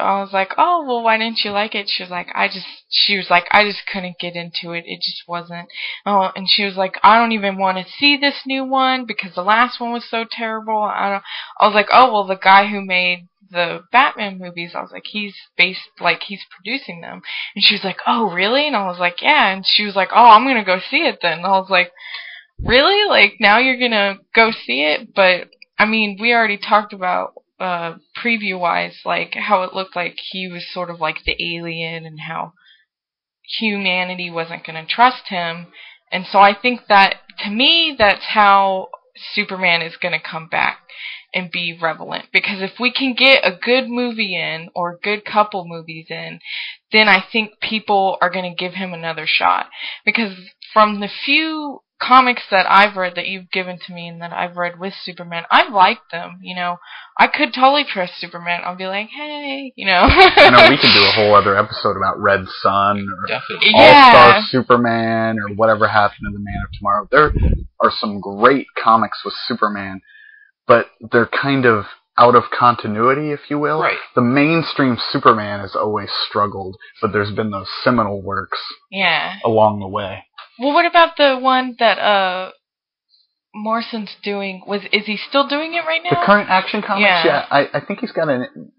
I was like, oh, well, why didn't you like it? She was like, I just couldn't get into it. It just wasn't. Oh, and she was like, I don't even want to see this new one because the last one was so terrible. I was like, oh, well, the guy who made the Batman movies, I was like, he's producing them. And she was like, oh, really? And I was like, yeah. And she was like, oh, I'm going to go see it then. And I was like, really? Like, now you're going to go see it? But, I mean, we already talked about, preview-wise, like, how it looked like he was sort of like the alien and how humanity wasn't going to trust him. And so I think that, to me, that's how Superman is going to come back and be relevant. Because if we can get a good movie in, or a good couple movies in, then I think people are going to give him another shot. Because from the few comics that I've read that you've given to me and that I've read with Superman, I've liked them, you know. I could totally trust Superman. I'll be like, hey, you know. I know we could do a whole other episode about Red Sun, or Definitely. All-Star Superman, or Whatever Happened to the Man of Tomorrow. There are some great comics with Superman, but they're kind of out of continuity, if you will. Right. The mainstream Superman has always struggled, but there's been those seminal works along the way. Well, what about the one that Morrison's doing? Is he still doing it right now? The current Action Comics? Yeah. I think he's got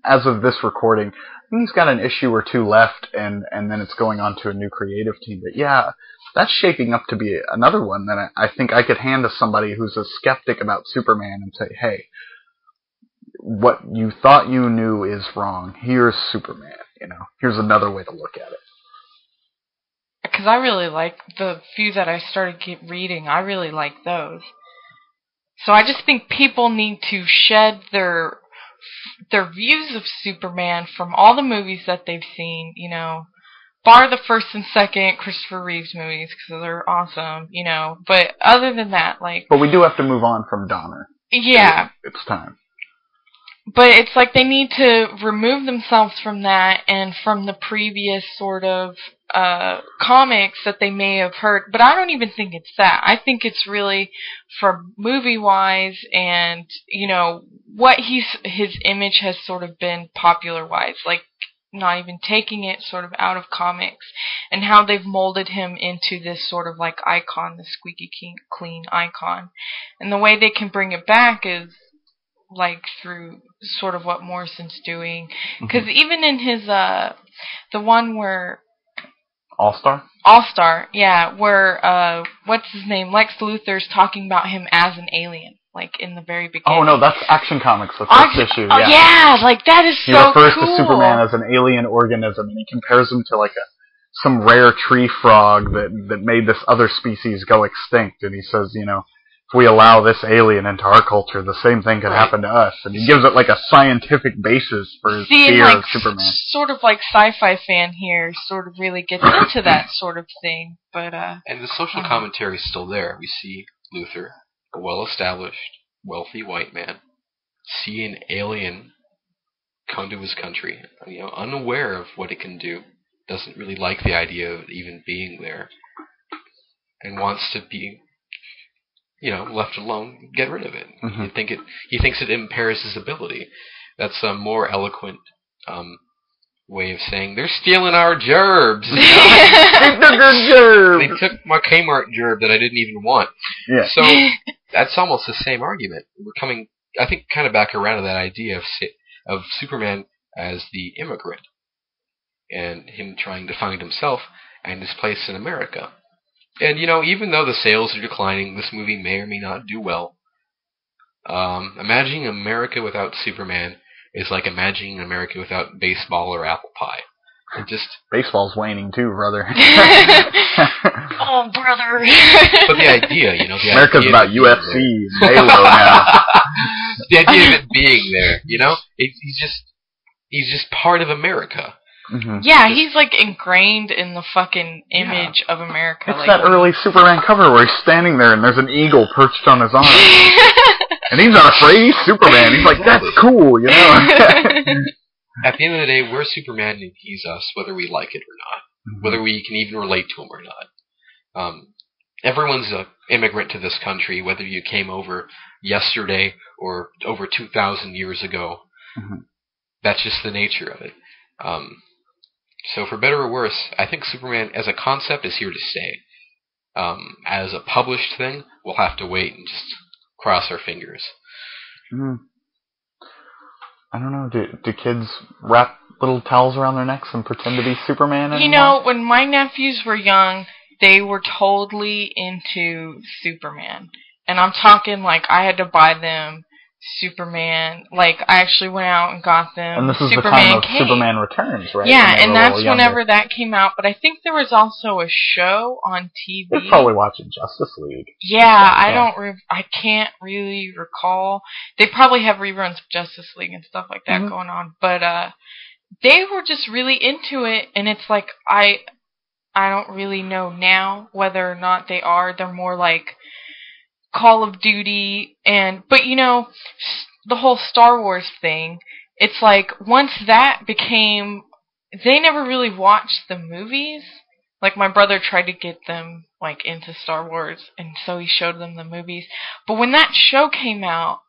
as of this recording, I think he's got an issue or two left, and then it's going on to a new creative team. But yeah, that's shaping up to be another one that I think I could hand to somebody who's a skeptic about Superman and say, hey, what you thought you knew is wrong. Here's Superman, you know. Here's another way to look at it. Because I really like the few that I started reading. I really like those. So I just think people need to shed their views of Superman from all the movies that they've seen, you know, bar the first and second Christopher Reeves movies because they're awesome, you know. But other than that, like... But we do have to move on from Donner. Yeah. It's time. But it's like they need to remove themselves from that and from the previous sort of comics that they may have heard. But I don't even think it's that. I think it's really from movie-wise and, you know, what his image has sort of been popular-wise. Like, not even taking it sort of out of comics and how they've molded him into this sort of like icon, the squeaky clean icon. And the way they can bring it back is like through sort of what Morrison's doing. Because even in his, the one where... All-Star, yeah, where, what's his name, Lex Luthor's talking about him as an alien, like, in the very beginning. Oh, no, that's Action Comics, the first issue, yeah. Oh, yeah, like, that is so cool. He refers to Superman as an alien organism, and he compares him to, like, some rare tree frog that made this other species go extinct, and he says, you know, if we allow this alien into our culture, the same thing could happen to us. And he gives it like a scientific basis for his fear of Superman. Sort of like sci-fi fan here sort of really gets into that sort of thing. But and the social commentary is still there. We see Luthor, a well-established, wealthy white man, see an alien come to his country, you know, unaware of what it can do, doesn't really like the idea of even being there, and wants to be, you know, left alone, get rid of it. He thinks it impairs his ability. That's a more eloquent way of saying they're stealing our gerbs. They took our gerb. They took my Kmart gerb that I didn't even want. Yeah. So that's almost the same argument. We're coming, I think, kind of back around to that idea of Superman as the immigrant and him trying to find himself and his place in America. And, you know, even though the sales are declining, this movie may or may not do well. Imagining America without Superman is like imagining America without baseball or apple pie. It just... Baseball's waning too, brother. Oh, brother. But the idea, you know... America's about UFC and Halo now. The idea of it being there, you know? He's just part of America. Yeah, he's like ingrained in the fucking image of America. It's like, that early Superman cover where he's standing there and there's an eagle perched on his arm. And he's not afraid, he's Superman. He's like, that's cool, you know? At the end of the day, we're Superman and he's us, whether we like it or not. Whether we can even relate to him or not. everyone's an immigrant to this country, whether you came over yesterday or over 2,000 years ago. Mm-hmm. That's just the nature of it. So for better or worse, I think Superman as a concept is here to stay. As a published thing, we'll have to wait and just cross our fingers. Mm. I don't know. Do kids wrap little towels around their necks and pretend to be Superman anymore? You know, when my nephews were young, they were totally into Superman. And I'm talking like I had to buy them Superman. Like, I actually went out and got them and this is Superman the time of cape. Superman Returns, right? Yeah, and that's whenever that came out. But I think there was also a show on TV. They're probably watching Justice League. Yeah, I can't really recall. They probably have reruns of Justice League and stuff like that going on. But they were just really into it, and it's like I don't really know now whether or not they are. They're more like Call of Duty, but you know, the whole Star Wars thing, it's like once that became, they never really watched the movies. Like, my brother tried to get them like into Star Wars, and so he showed them the movies. But when that show came out,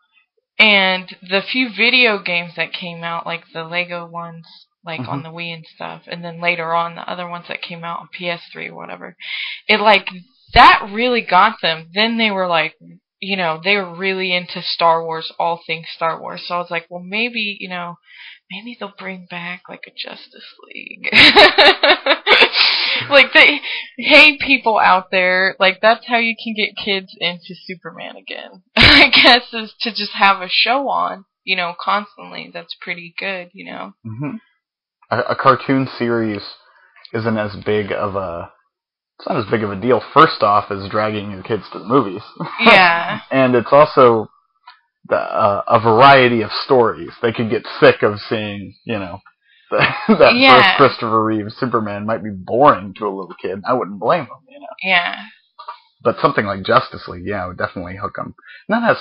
and the few video games that came out, like the Lego ones, like on the Wii and stuff, and then later on the other ones that came out on PS3 or whatever, it like, that really got them. Then they were like, you know, they were really into Star Wars, all things Star Wars. So I was like, well, maybe, you know, maybe they'll bring back like a Justice League. Like, hey, people out there, like, that's how you can get kids into Superman again. I guess, is to just have a show on, you know, constantly. That's pretty good, you know. Mm-hmm. A cartoon series isn't as big of a... It's not as big of a deal, first off, as dragging your kids to the movies. Yeah. And it's also a variety of stories. They could get sick of seeing, you know, first Christopher Reeve Superman might be boring to a little kid. I wouldn't blame them, you know. Yeah. But something like Justice League, yeah, would definitely hook them. And that has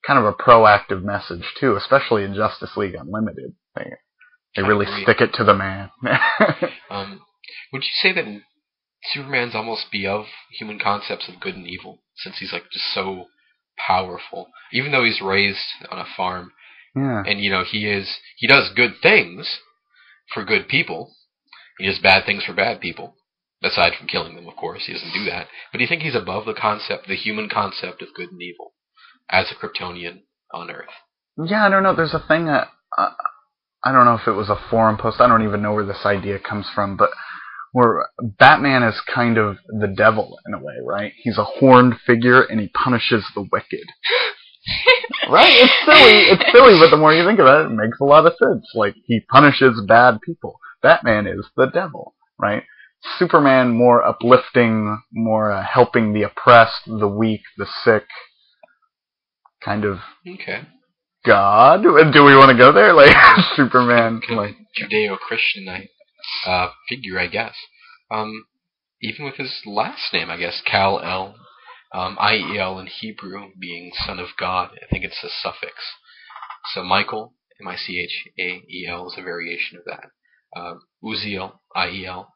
kind of a proactive message, too, especially in Justice League Unlimited. They really stick it to the man. Would you say that Superman's almost beyond human concepts of good and evil, since he's like just so powerful, even though he's raised on a farm, and you know he does good things for good people, he does bad things for bad people, aside from killing them, of course, he doesn't do that. But do you think he's above the human concept of good and evil, as a Kryptonian on Earth? Yeah, I don't know. There's a thing that I don't know if it was a forum post. I don't even know where this idea comes from, but where Batman is kind of the devil in a way, right? He's a horned figure, and he punishes the wicked. Right? It's silly, but the more you think about it, it makes a lot of sense. Like, he punishes bad people. Batman is the devil, right? Superman, more uplifting, more helping the oppressed, the weak, the sick, kind of God? Do we want to go there? Like, Superman, like Judeo-Christian figure, I guess. Even with his last name, I guess, Kal-El, I-E-L in Hebrew being son of God. I think it's a suffix. So Michael, M-I-C-H-A-E-L, is a variation of that. Uziel, I-E-L.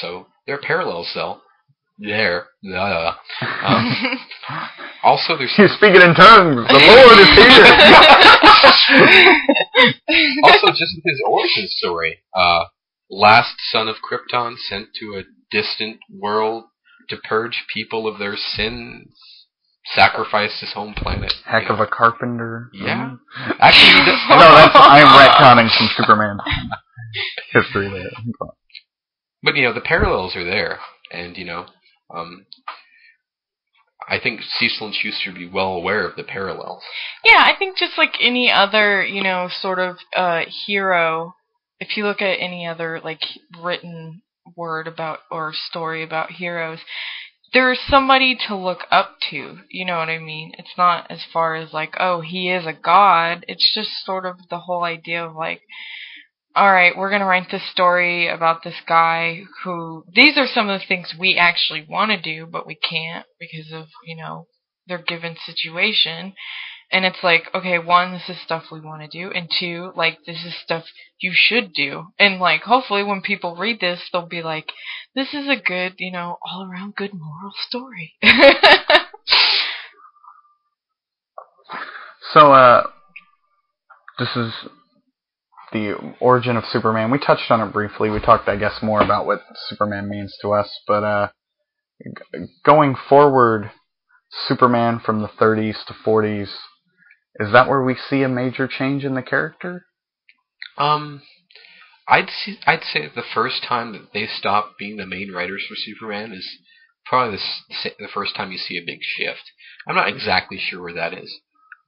So there are parallels, though. There. Also, there's... You're speaking in tongues! The Lord is here! Also, just with his origin story, last son of Krypton sent to a distant world to purge people of their sins, sacrificed his home planet. Heck of a carpenter. Yeah. Actually, I am retconning some Superman history there. But, you know, the parallels are there, and, you know, I think Cecil and Schuster would be well aware of the parallels. Yeah, I think just like any other, you know, sort of hero, if you look at any other, like, written word about, or story about heroes, there's somebody to look up to, you know what I mean? It's not as far as, like, oh, he is a god. It's just sort of the whole idea of, like, alright, we're going to write this story about this guy who, these are some of the things we actually want to do, but we can't because of, you know, their given situation. And it's like, okay, one, this is stuff we want to do, and two, like, this is stuff you should do. And, like, hopefully when people read this, they'll be like, this is a good, all-around good moral story. So, this is the origin of Superman. We touched on it briefly. We talked, I guess, more about what Superman means to us. But going forward, Superman from the 30s to 40s, is that where we see a major change in the character? I'd say the first time that they stopped being the main writers for Superman is probably the first time you see a big shift. I'm not exactly sure where that is,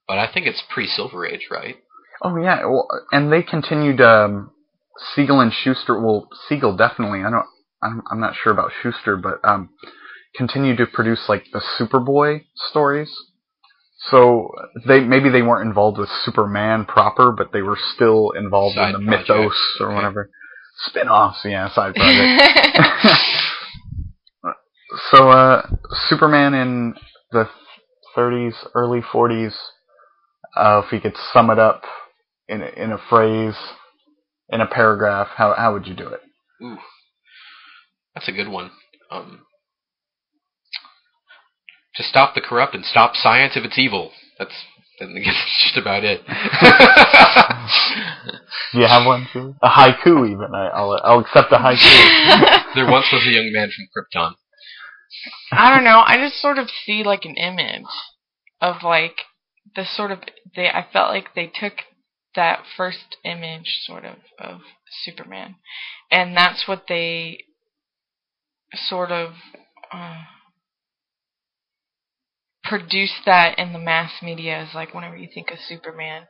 but I think it's pre-Silver Age, right? Oh yeah, well, and they continued Siegel and Shuster. Well, Siegel definitely. I'm not sure about Shuster, but continued to produce like the Superboy stories. So maybe they weren't involved with Superman proper, but they were still involved in the mythos or whatever. Spin-offs, yeah, side project. So Superman in the 30s, early 40s. If we could sum it up in a phrase, in a paragraph, how would you do it? Ooh, that's a good one. To stop the corrupt and stop science if it's evil. That's just about it. Do you have one too? A haiku, even. I'll accept a haiku. There once was a young man from Krypton. I don't know. I just sort of see like an image of like the sort of I felt like they took that first image sort of Superman, and that's what they sort of produced that in the mass media. Is like whenever you think of Superman,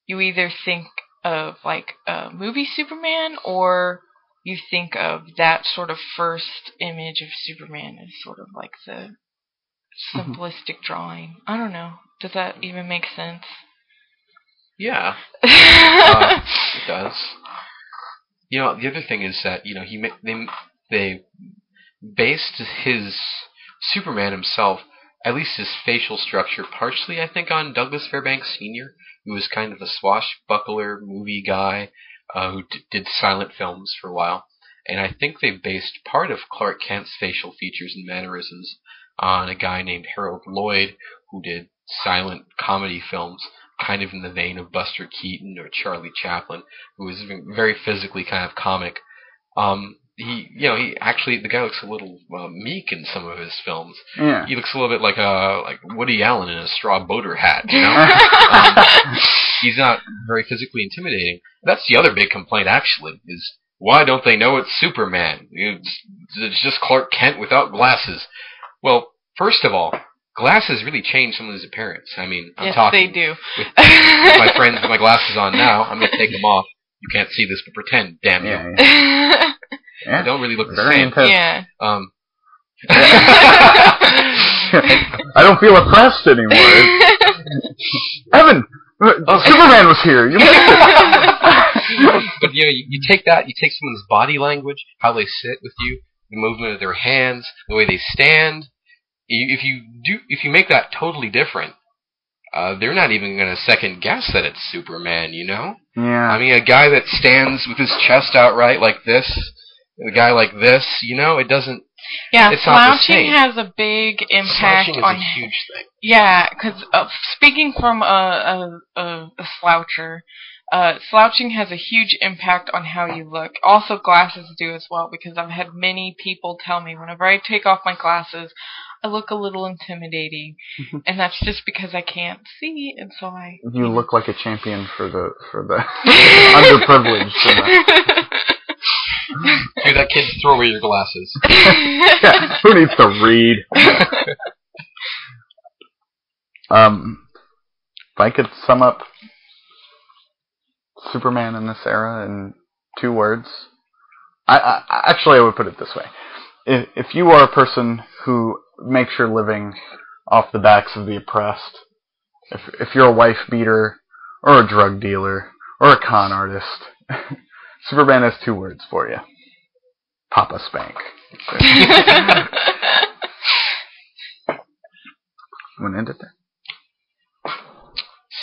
you either think of like a movie Superman, or you think of that sort of first image of Superman as sort of like the simplistic drawing. I don't know. Does that even make sense? Yeah. It does. The other thing is that, they based his Superman himself, at least his facial structure, partially, I think, on Douglas Fairbanks Sr., who was kind of a swashbuckler movie guy who did silent films for a while. And I think they based part of Clark Kent's facial features and mannerisms on a guy named Harold Lloyd, who did silent comedy films, kind of in the vein of Buster Keaton or Charlie Chaplin, who was very physically kind of comic. He actually, the guy looks a little meek in some of his films. Yeah. He looks a little bit like Woody Allen in a straw boater hat, He's not very physically intimidating. That's the other big complaint, actually, is why don't they know it's Superman? It's just Clark Kent without glasses. Well, first of all, glasses really change someone's appearance. I mean, I'm talking. Yes, they do. With my friends with my glasses on now, I'm going to take them off. You can't see this, but pretend, damn you. Yeah. They don't really look the Very same. intense. Yeah. I don't feel oppressed anymore. Evan, Superman was here. You missed it. But you take that, you take someone's body language, how they sit with you, the movement of their hands, the way they stand. If you make that totally different, they're not even going to second guess that it's Superman. Yeah. I mean, a guy that stands with his chest out right like this, a guy like this, it doesn't. Yeah, it's not the slouching same. has a big impact Slouching is on. a huge thing. Yeah, because speaking from a sloucher, slouching has a huge impact on how you look. Also, glasses do as well, because I've had many people tell me whenever I take off my glasses, I look a little intimidating, and that's just because I can't see, and so I. You look like a champion for the underprivileged. Dude, that kid, throw away your glasses. Yeah, who needs to read? If I could sum up Superman in this era in 2 words, I would put it this way. If you are a person who makes your living off the backs of the oppressed, if you're a wife beater, or a drug dealer, or a con artist, Superman has 2 words for you. Papa Spank. Want to end it there?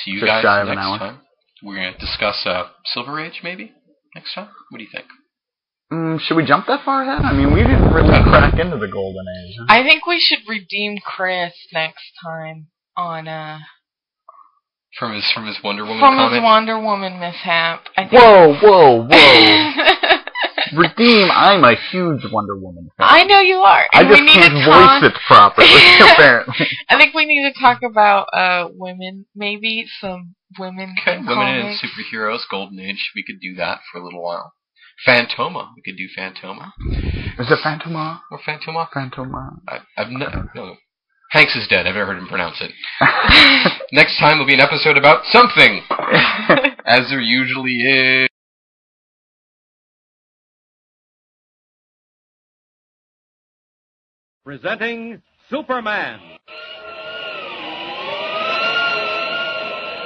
See you Just guys shy of an next hour. time. We're going to discuss Silver Age, maybe, next time. What do you think? Should we jump that far ahead? I mean, we didn't really crack into the Golden Age. Huh? I think we should redeem Chris next time on From his Wonder Woman from comment? his Wonder Woman mishap. I think Whoa! Redeem, I'm a huge Wonder Woman fan. I know you are. I And just we need can't to talk, voice it properly, apparently. I think we need to talk about women, maybe some women Okay, in women and comics. superheroes, Golden Age. We could do that for a little while. Phantoma. We could do Phantoma. Is it Phantoma? Or Phantoma? Phantoma. I've no. Hanks is dead. I've never heard him pronounce it. Next time will be an episode about something, as there usually is. Presenting Superman.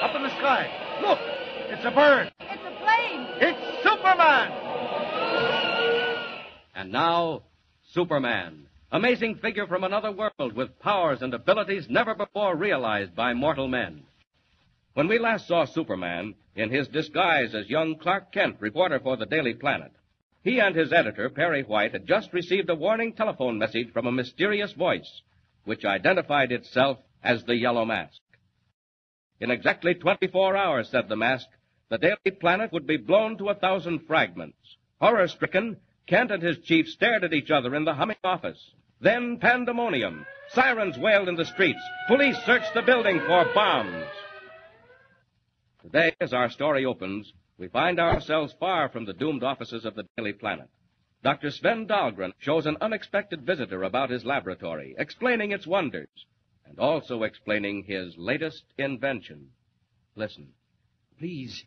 Up in the sky. Look! It's a bird. It's a plane. It's Superman! And now, Superman. Amazing figure from another world with powers and abilities never before realized by mortal men. When we last saw Superman, in his disguise as young Clark Kent, reporter for the Daily Planet, he and his editor, Perry White, had just received a warning telephone message from a mysterious voice, which identified itself as the Yellow Mask. In exactly 24 hours, said the mask, the Daily Planet would be blown to 1,000 fragments. Horror-stricken, Kent and his chief stared at each other in the humming office. Then pandemonium. Sirens wailed in the streets. Police searched the building for bombs. Today, as our story opens, we find ourselves far from the doomed offices of the Daily Planet. Dr. Sven Dahlgren shows an unexpected visitor about his laboratory, explaining its wonders, and also explaining his latest invention. Listen. Please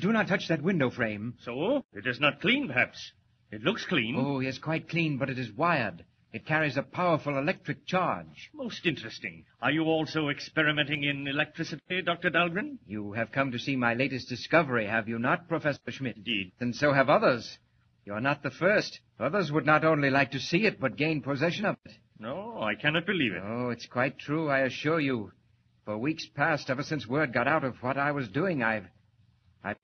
do not touch that window frame. So? It is not clean, perhaps. It looks clean. Oh, yes, quite clean, but it is wired. It carries a powerful electric charge. Most interesting. Are you also experimenting in electricity, Dr. Dahlgren? You have come to see my latest discovery, have you not, Professor Schmidt? Indeed. And so have others. You are not the first. Others would not only like to see it, but gain possession of it. No, I cannot believe it. Oh, it's quite true, I assure you. For weeks past, ever since word got out of what I was doing, I've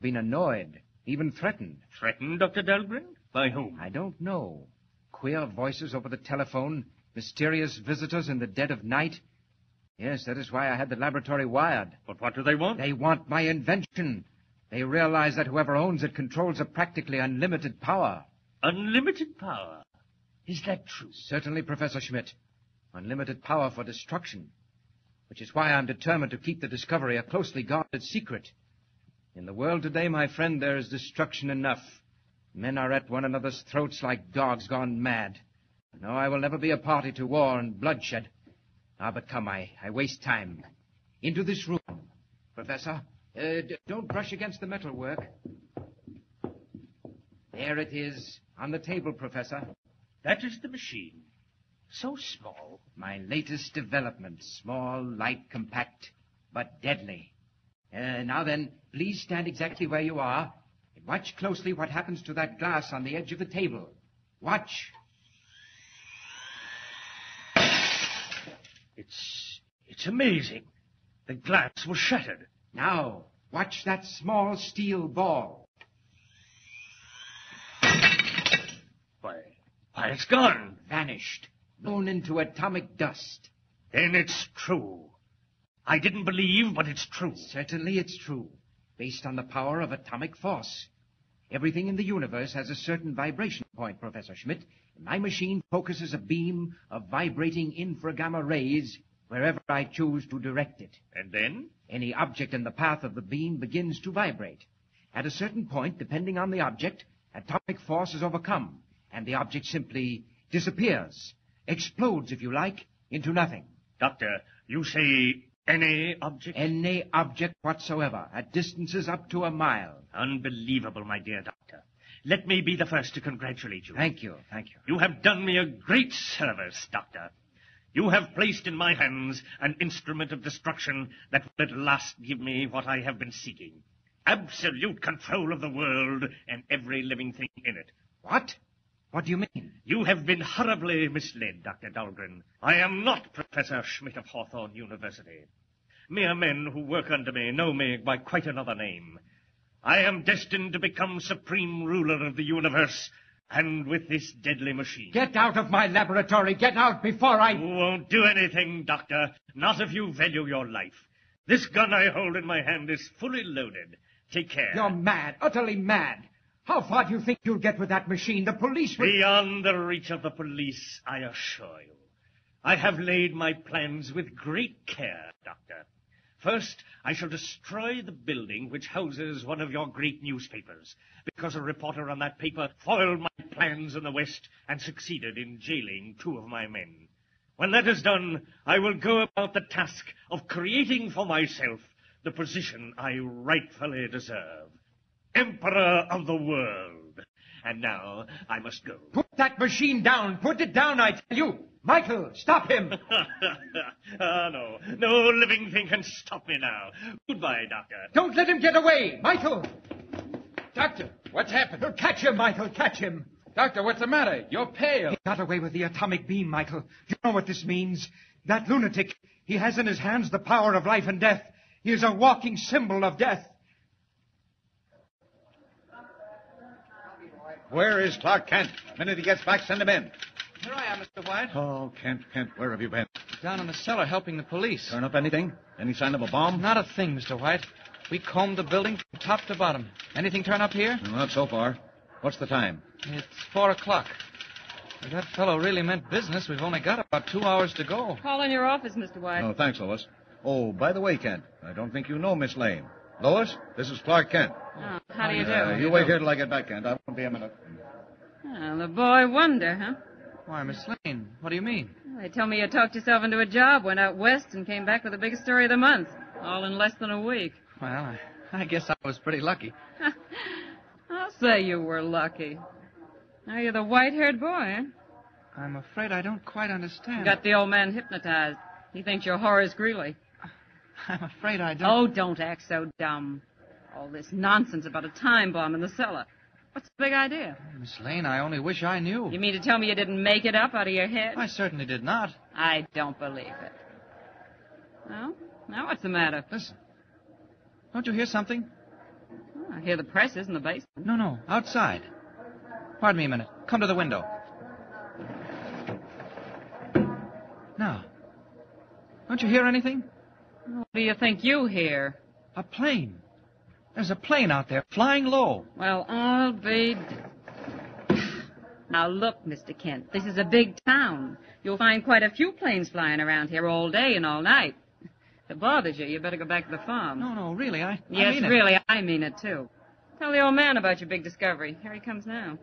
been annoyed, even threatened. Threatened, Dr. Dahlgren? By whom? I don't know. Queer voices over the telephone, mysterious visitors in the dead of night. Yes, that is why I had the laboratory wired. But what do they want? They want my invention. They realize that whoever owns it controls a practically unlimited power. Unlimited power. Is that true? Certainly, Professor Schmidt. Unlimited power for destruction. Which is why I'm determined to keep the discovery a closely guarded secret. In the world today, my friend, there is destruction enough. Men are at one another's throats like dogs gone mad. No, I will never be a party to war and bloodshed. Ah, but come, I waste time. Into this room. Professor, don't brush against the metalwork. There it is, on the table, Professor. That is the machine. So small. My latest development. Small, light, compact, but deadly. Now then, please stand exactly where you are. And watch closely what happens to that glass on the edge of the table. Watch. It's amazing. The glass was shattered. Now, watch that small steel ball. Why, it's gone. Vanished. Blown into atomic dust. Then it's true. I didn't believe, but it's true. Certainly it's true. Based on the power of atomic force. Everything in the universe has a certain vibration point, Professor Schmidt. My machine focuses a beam of vibrating infragamma rays wherever I choose to direct it. And then? Any object in the path of the beam begins to vibrate. At a certain point, depending on the object, atomic force is overcome, and the object simply disappears, explodes, if you like, into nothing. Doctor, you say any object? Any object whatsoever, at distances up to a mile. Unbelievable, my dear doctor. Let me be the first to congratulate you. Thank you. You have done me a great service, Doctor. You have placed in my hands an instrument of destruction that will at last give me what I have been seeking. Absolute control of the world and every living thing in it. What? What do you mean? You have been horribly misled, Dr. Dahlgren. I am not Professor Schmidt of Hawthorne University. Mere men who work under me know me by quite another name. I am destined to become supreme ruler of the universe, and with this deadly machine. Get out of my laboratory. Get out before I... You won't do anything, Doctor. Not if you value your life. This gun I hold in my hand is fully loaded. Take care. You're mad, utterly mad. How far do you think you'll get with that machine? The police will... Beyond the reach of the police, I assure you. I have laid my plans with great care, Doctor. First, I shall destroy the building which houses one of your great newspapers, because a reporter on that paper foiled my plans in the West and succeeded in jailing 2 of my men. When that is done, I will go about the task of creating for myself the position I rightfully deserve. Emperor of the world. And now I must go. Put that machine down. Put it down, I tell you. Michael, stop him. No. No living thing can stop me now. Goodbye, Doctor. Don't let him get away. Michael. Doctor, what's happened? Catch him, Michael. Catch him. Doctor, what's the matter? You're pale. He got away with the atomic beam, Michael. You know what this means? That lunatic, he has in his hands the power of life and death. He is a walking symbol of death. Where is Clark Kent? The minute he gets back, send him in. Here I am, Mr. White. Oh, Kent, where have you been? Down in the cellar helping the police. Turn up anything? Any sign of a bomb? Not a thing, Mr. White. We combed the building from top to bottom. Anything turn up here? No, not so far. What's the time? It's 4 o'clock. If that fellow really meant business, we've only got about 2 hours to go. Call in your office, Mr. White. Oh, thanks, Lois. Oh, by the way, Kent, I don't think you know Miss Lane. Lois, this is Clark Kent. Oh, how do you do? You wait here till I get back, Kent. I won't be a minute. Oh, the boy wonder, huh? Why, Miss Lane, what do you mean? They tell me you talked yourself into a job, went out west, and came back with the biggest story of the month, all in less than a week. Well, I guess I was pretty lucky. I'll say you were lucky. Now you're the white-haired boy, eh? I'm afraid I don't quite understand. Got the old man hypnotized. He thinks you're Horace Greeley. I'm afraid I don't... Oh, don't act so dumb. All this nonsense about a time bomb in the cellar. What's the big idea? Miss Lane, I only wish I knew. You mean to tell me you didn't make it up out of your head? I certainly did not. I don't believe it. Well, now what's the matter? Listen. Don't you hear something? Oh, I hear the presses in the basement. No, outside. Pardon me a minute. Come to the window. Now. Don't you hear anything? What do you think you hear? A plane. There's a plane out there, flying low. Well, I'll be... Now, look, Mr. Kent, this is a big town. You'll find quite a few planes flying around here all day and all night. If it bothers you, you better go back to the farm. No, really, I Yes, mean it. really, I mean it, too. Tell the old man about your big discovery. Here he comes now.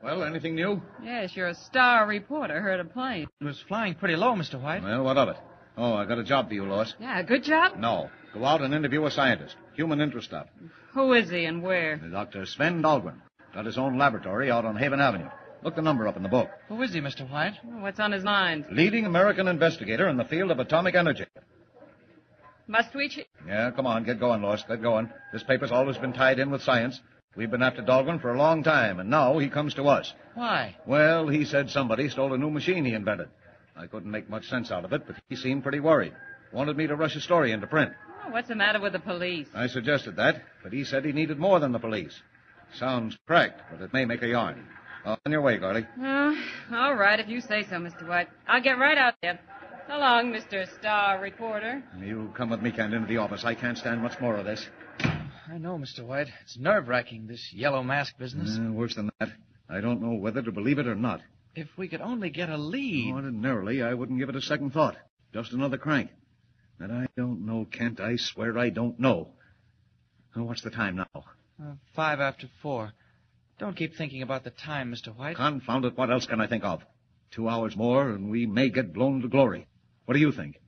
Well, anything new? Yes, you're a star reporter. Heard a plane. It was flying pretty low, Mr. White. Well, what of it? Oh, I got a job for you, Lois. Yeah, good job. No. Go out and interview a scientist. Human interest stuff. Who is he and where? Dr. Sven Dahlgren. Got his own laboratory out on Haven Avenue. Look the number up in the book. Who is he, Mr. White? What's on his mind? Leading American investigator in the field of atomic energy. Must we... Yeah, come on, get going, Lois. Get going. This paper's always been tied in with science. We've been after Dahlgren for a long time, and now he comes to us. Why? Well, he said somebody stole a new machine he invented. I couldn't make much sense out of it, but he seemed pretty worried. Wanted me to rush a story into print. Oh, what's the matter with the police? I suggested that, but he said he needed more than the police. Sounds cracked, but it may make a yarn. On your way, Garley. Oh, all right, if you say so, Mr. White. I'll get right out there. So long, Mr. Star Reporter. You come with me, Kent, into the office. I can't stand much more of this. I know, Mr. White. It's nerve-wracking, this yellow mask business. Worse than that. I don't know whether to believe it or not. If we could only get a lead. Ordinarily, I wouldn't give it a second thought. Just another crank. But I don't know, Kent. I swear I don't know. Oh, what's the time now? 5 after 4. Don't keep thinking about the time, Mr. White. Confound it, what else can I think of? 2 hours more, and we may get blown to glory. What do you think?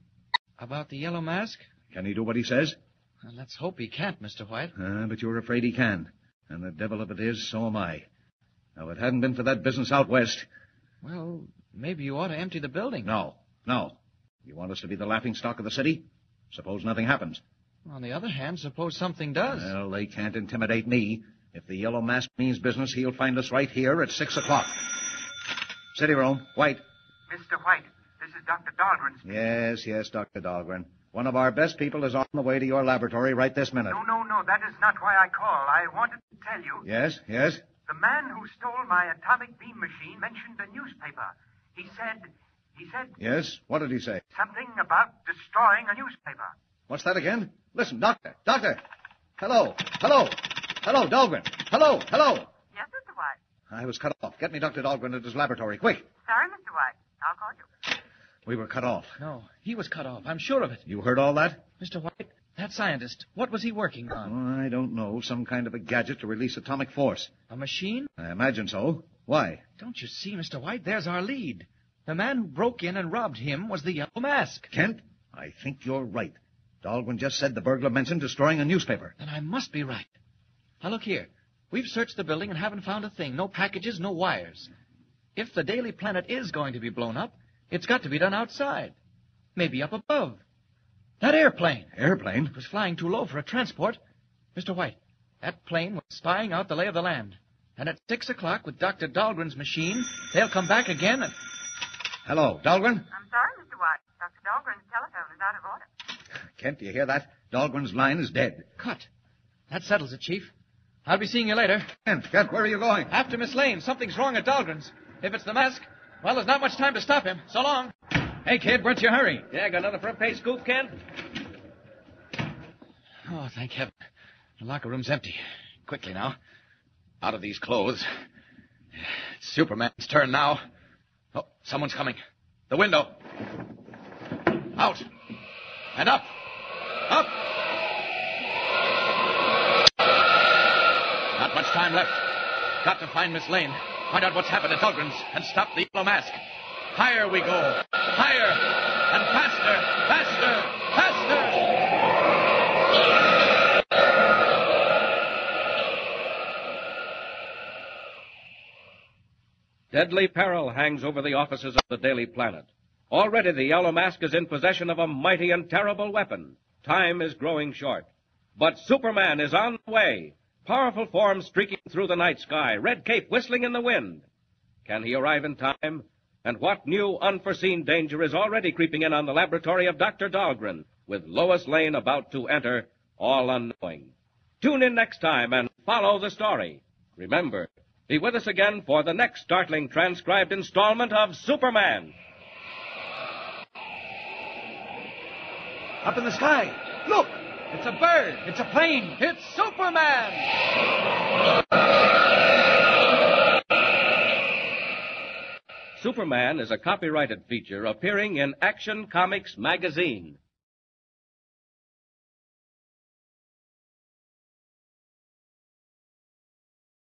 About the yellow mask? Can he do what he says? Well, let's hope he can't, Mr. White. But you're afraid he can. And the devil of it is, so am I. Now, if it hadn't been for that business out west... Well, maybe you ought to empty the building. No. You want us to be the laughingstock of the city? Suppose nothing happens. On the other hand, suppose something does. Well, they can't intimidate me. If the yellow mask means business, he'll find us right here at 6 o'clock. City room. White. Mr. White, this is Dr. Dahlgren. Yes, Dr. Dahlgren. One of our best people is on the way to your laboratory right this minute. No, that is not why I call. I wanted to tell you. Yes? The man who stole my atomic beam machine mentioned a newspaper. He said... Yes? What did he say? Something about destroying a newspaper. What's that again? Listen, Doctor! Hello, Dahlgren! Hello! Yes, Mr. White. I was cut off. Get me Dr. Dahlgren at his laboratory, quick. Sorry, Mr. White. I'll call you. We were cut off. No, he was cut off. I'm sure of it. You heard all that? Mr. White, that scientist, what was he working on? I don't know. Some kind of a gadget to release atomic force. A machine? I imagine so. Why? Don't you see, Mr. White? There's our lead. The man who broke in and robbed him was the Yellow Mask. Kent, I think you're right. Dahlgren just said the burglar mentioned destroying a newspaper. Then I must be right. Now, look here. We've searched the building and haven't found a thing. No packages, no wires. If the Daily Planet is going to be blown up, it's got to be done outside. Maybe up above. That airplane. Airplane? It was flying too low for a transport. Mr. White, that plane was spying out the lay of the land. And at 6 o'clock with Dr. Dahlgren's machine, they'll come back again and... Hello, Dahlgren? I'm sorry, Mr. White. Dr. Dahlgren's telephone is out of order. Kent, do you hear that? Dahlgren's line is dead. Cut. That settles it, Chief. I'll be seeing you later. Kent, where are you going? After Miss Lane. Something's wrong at Dahlgren's. If it's the mask, well, there's not much time to stop him. So long. Hey, kid, what's your hurry? Yeah, got another front page scoop, Ken? Oh, thank heaven. The locker room's empty. Quickly now. Out of these clothes. It's Superman's turn now. Oh, someone's coming. The window. Out. And up. Up. Not much time left. Got to find Miss Lane. Find out what's happened at Dahlgren's and stop the Yellow Mask. Higher we go. Higher. And faster. Deadly peril hangs over the offices of the Daily Planet. Already the Yellow Mask is in possession of a mighty and terrible weapon. Time is growing short. But Superman is on the way. Powerful form streaking through the night sky, red cape whistling in the wind. Can he arrive in time? And what new unforeseen danger is already creeping in on the laboratory of Dr. Dahlgren, with Lois Lane about to enter, all unknowing? Tune in next time and follow the story. Remember, be with us again for the next startling transcribed installment of Superman. Up in the sky. Look! It's a bird. It's a plane. It's Superman! Superman is a copyrighted feature appearing in Action Comics magazine.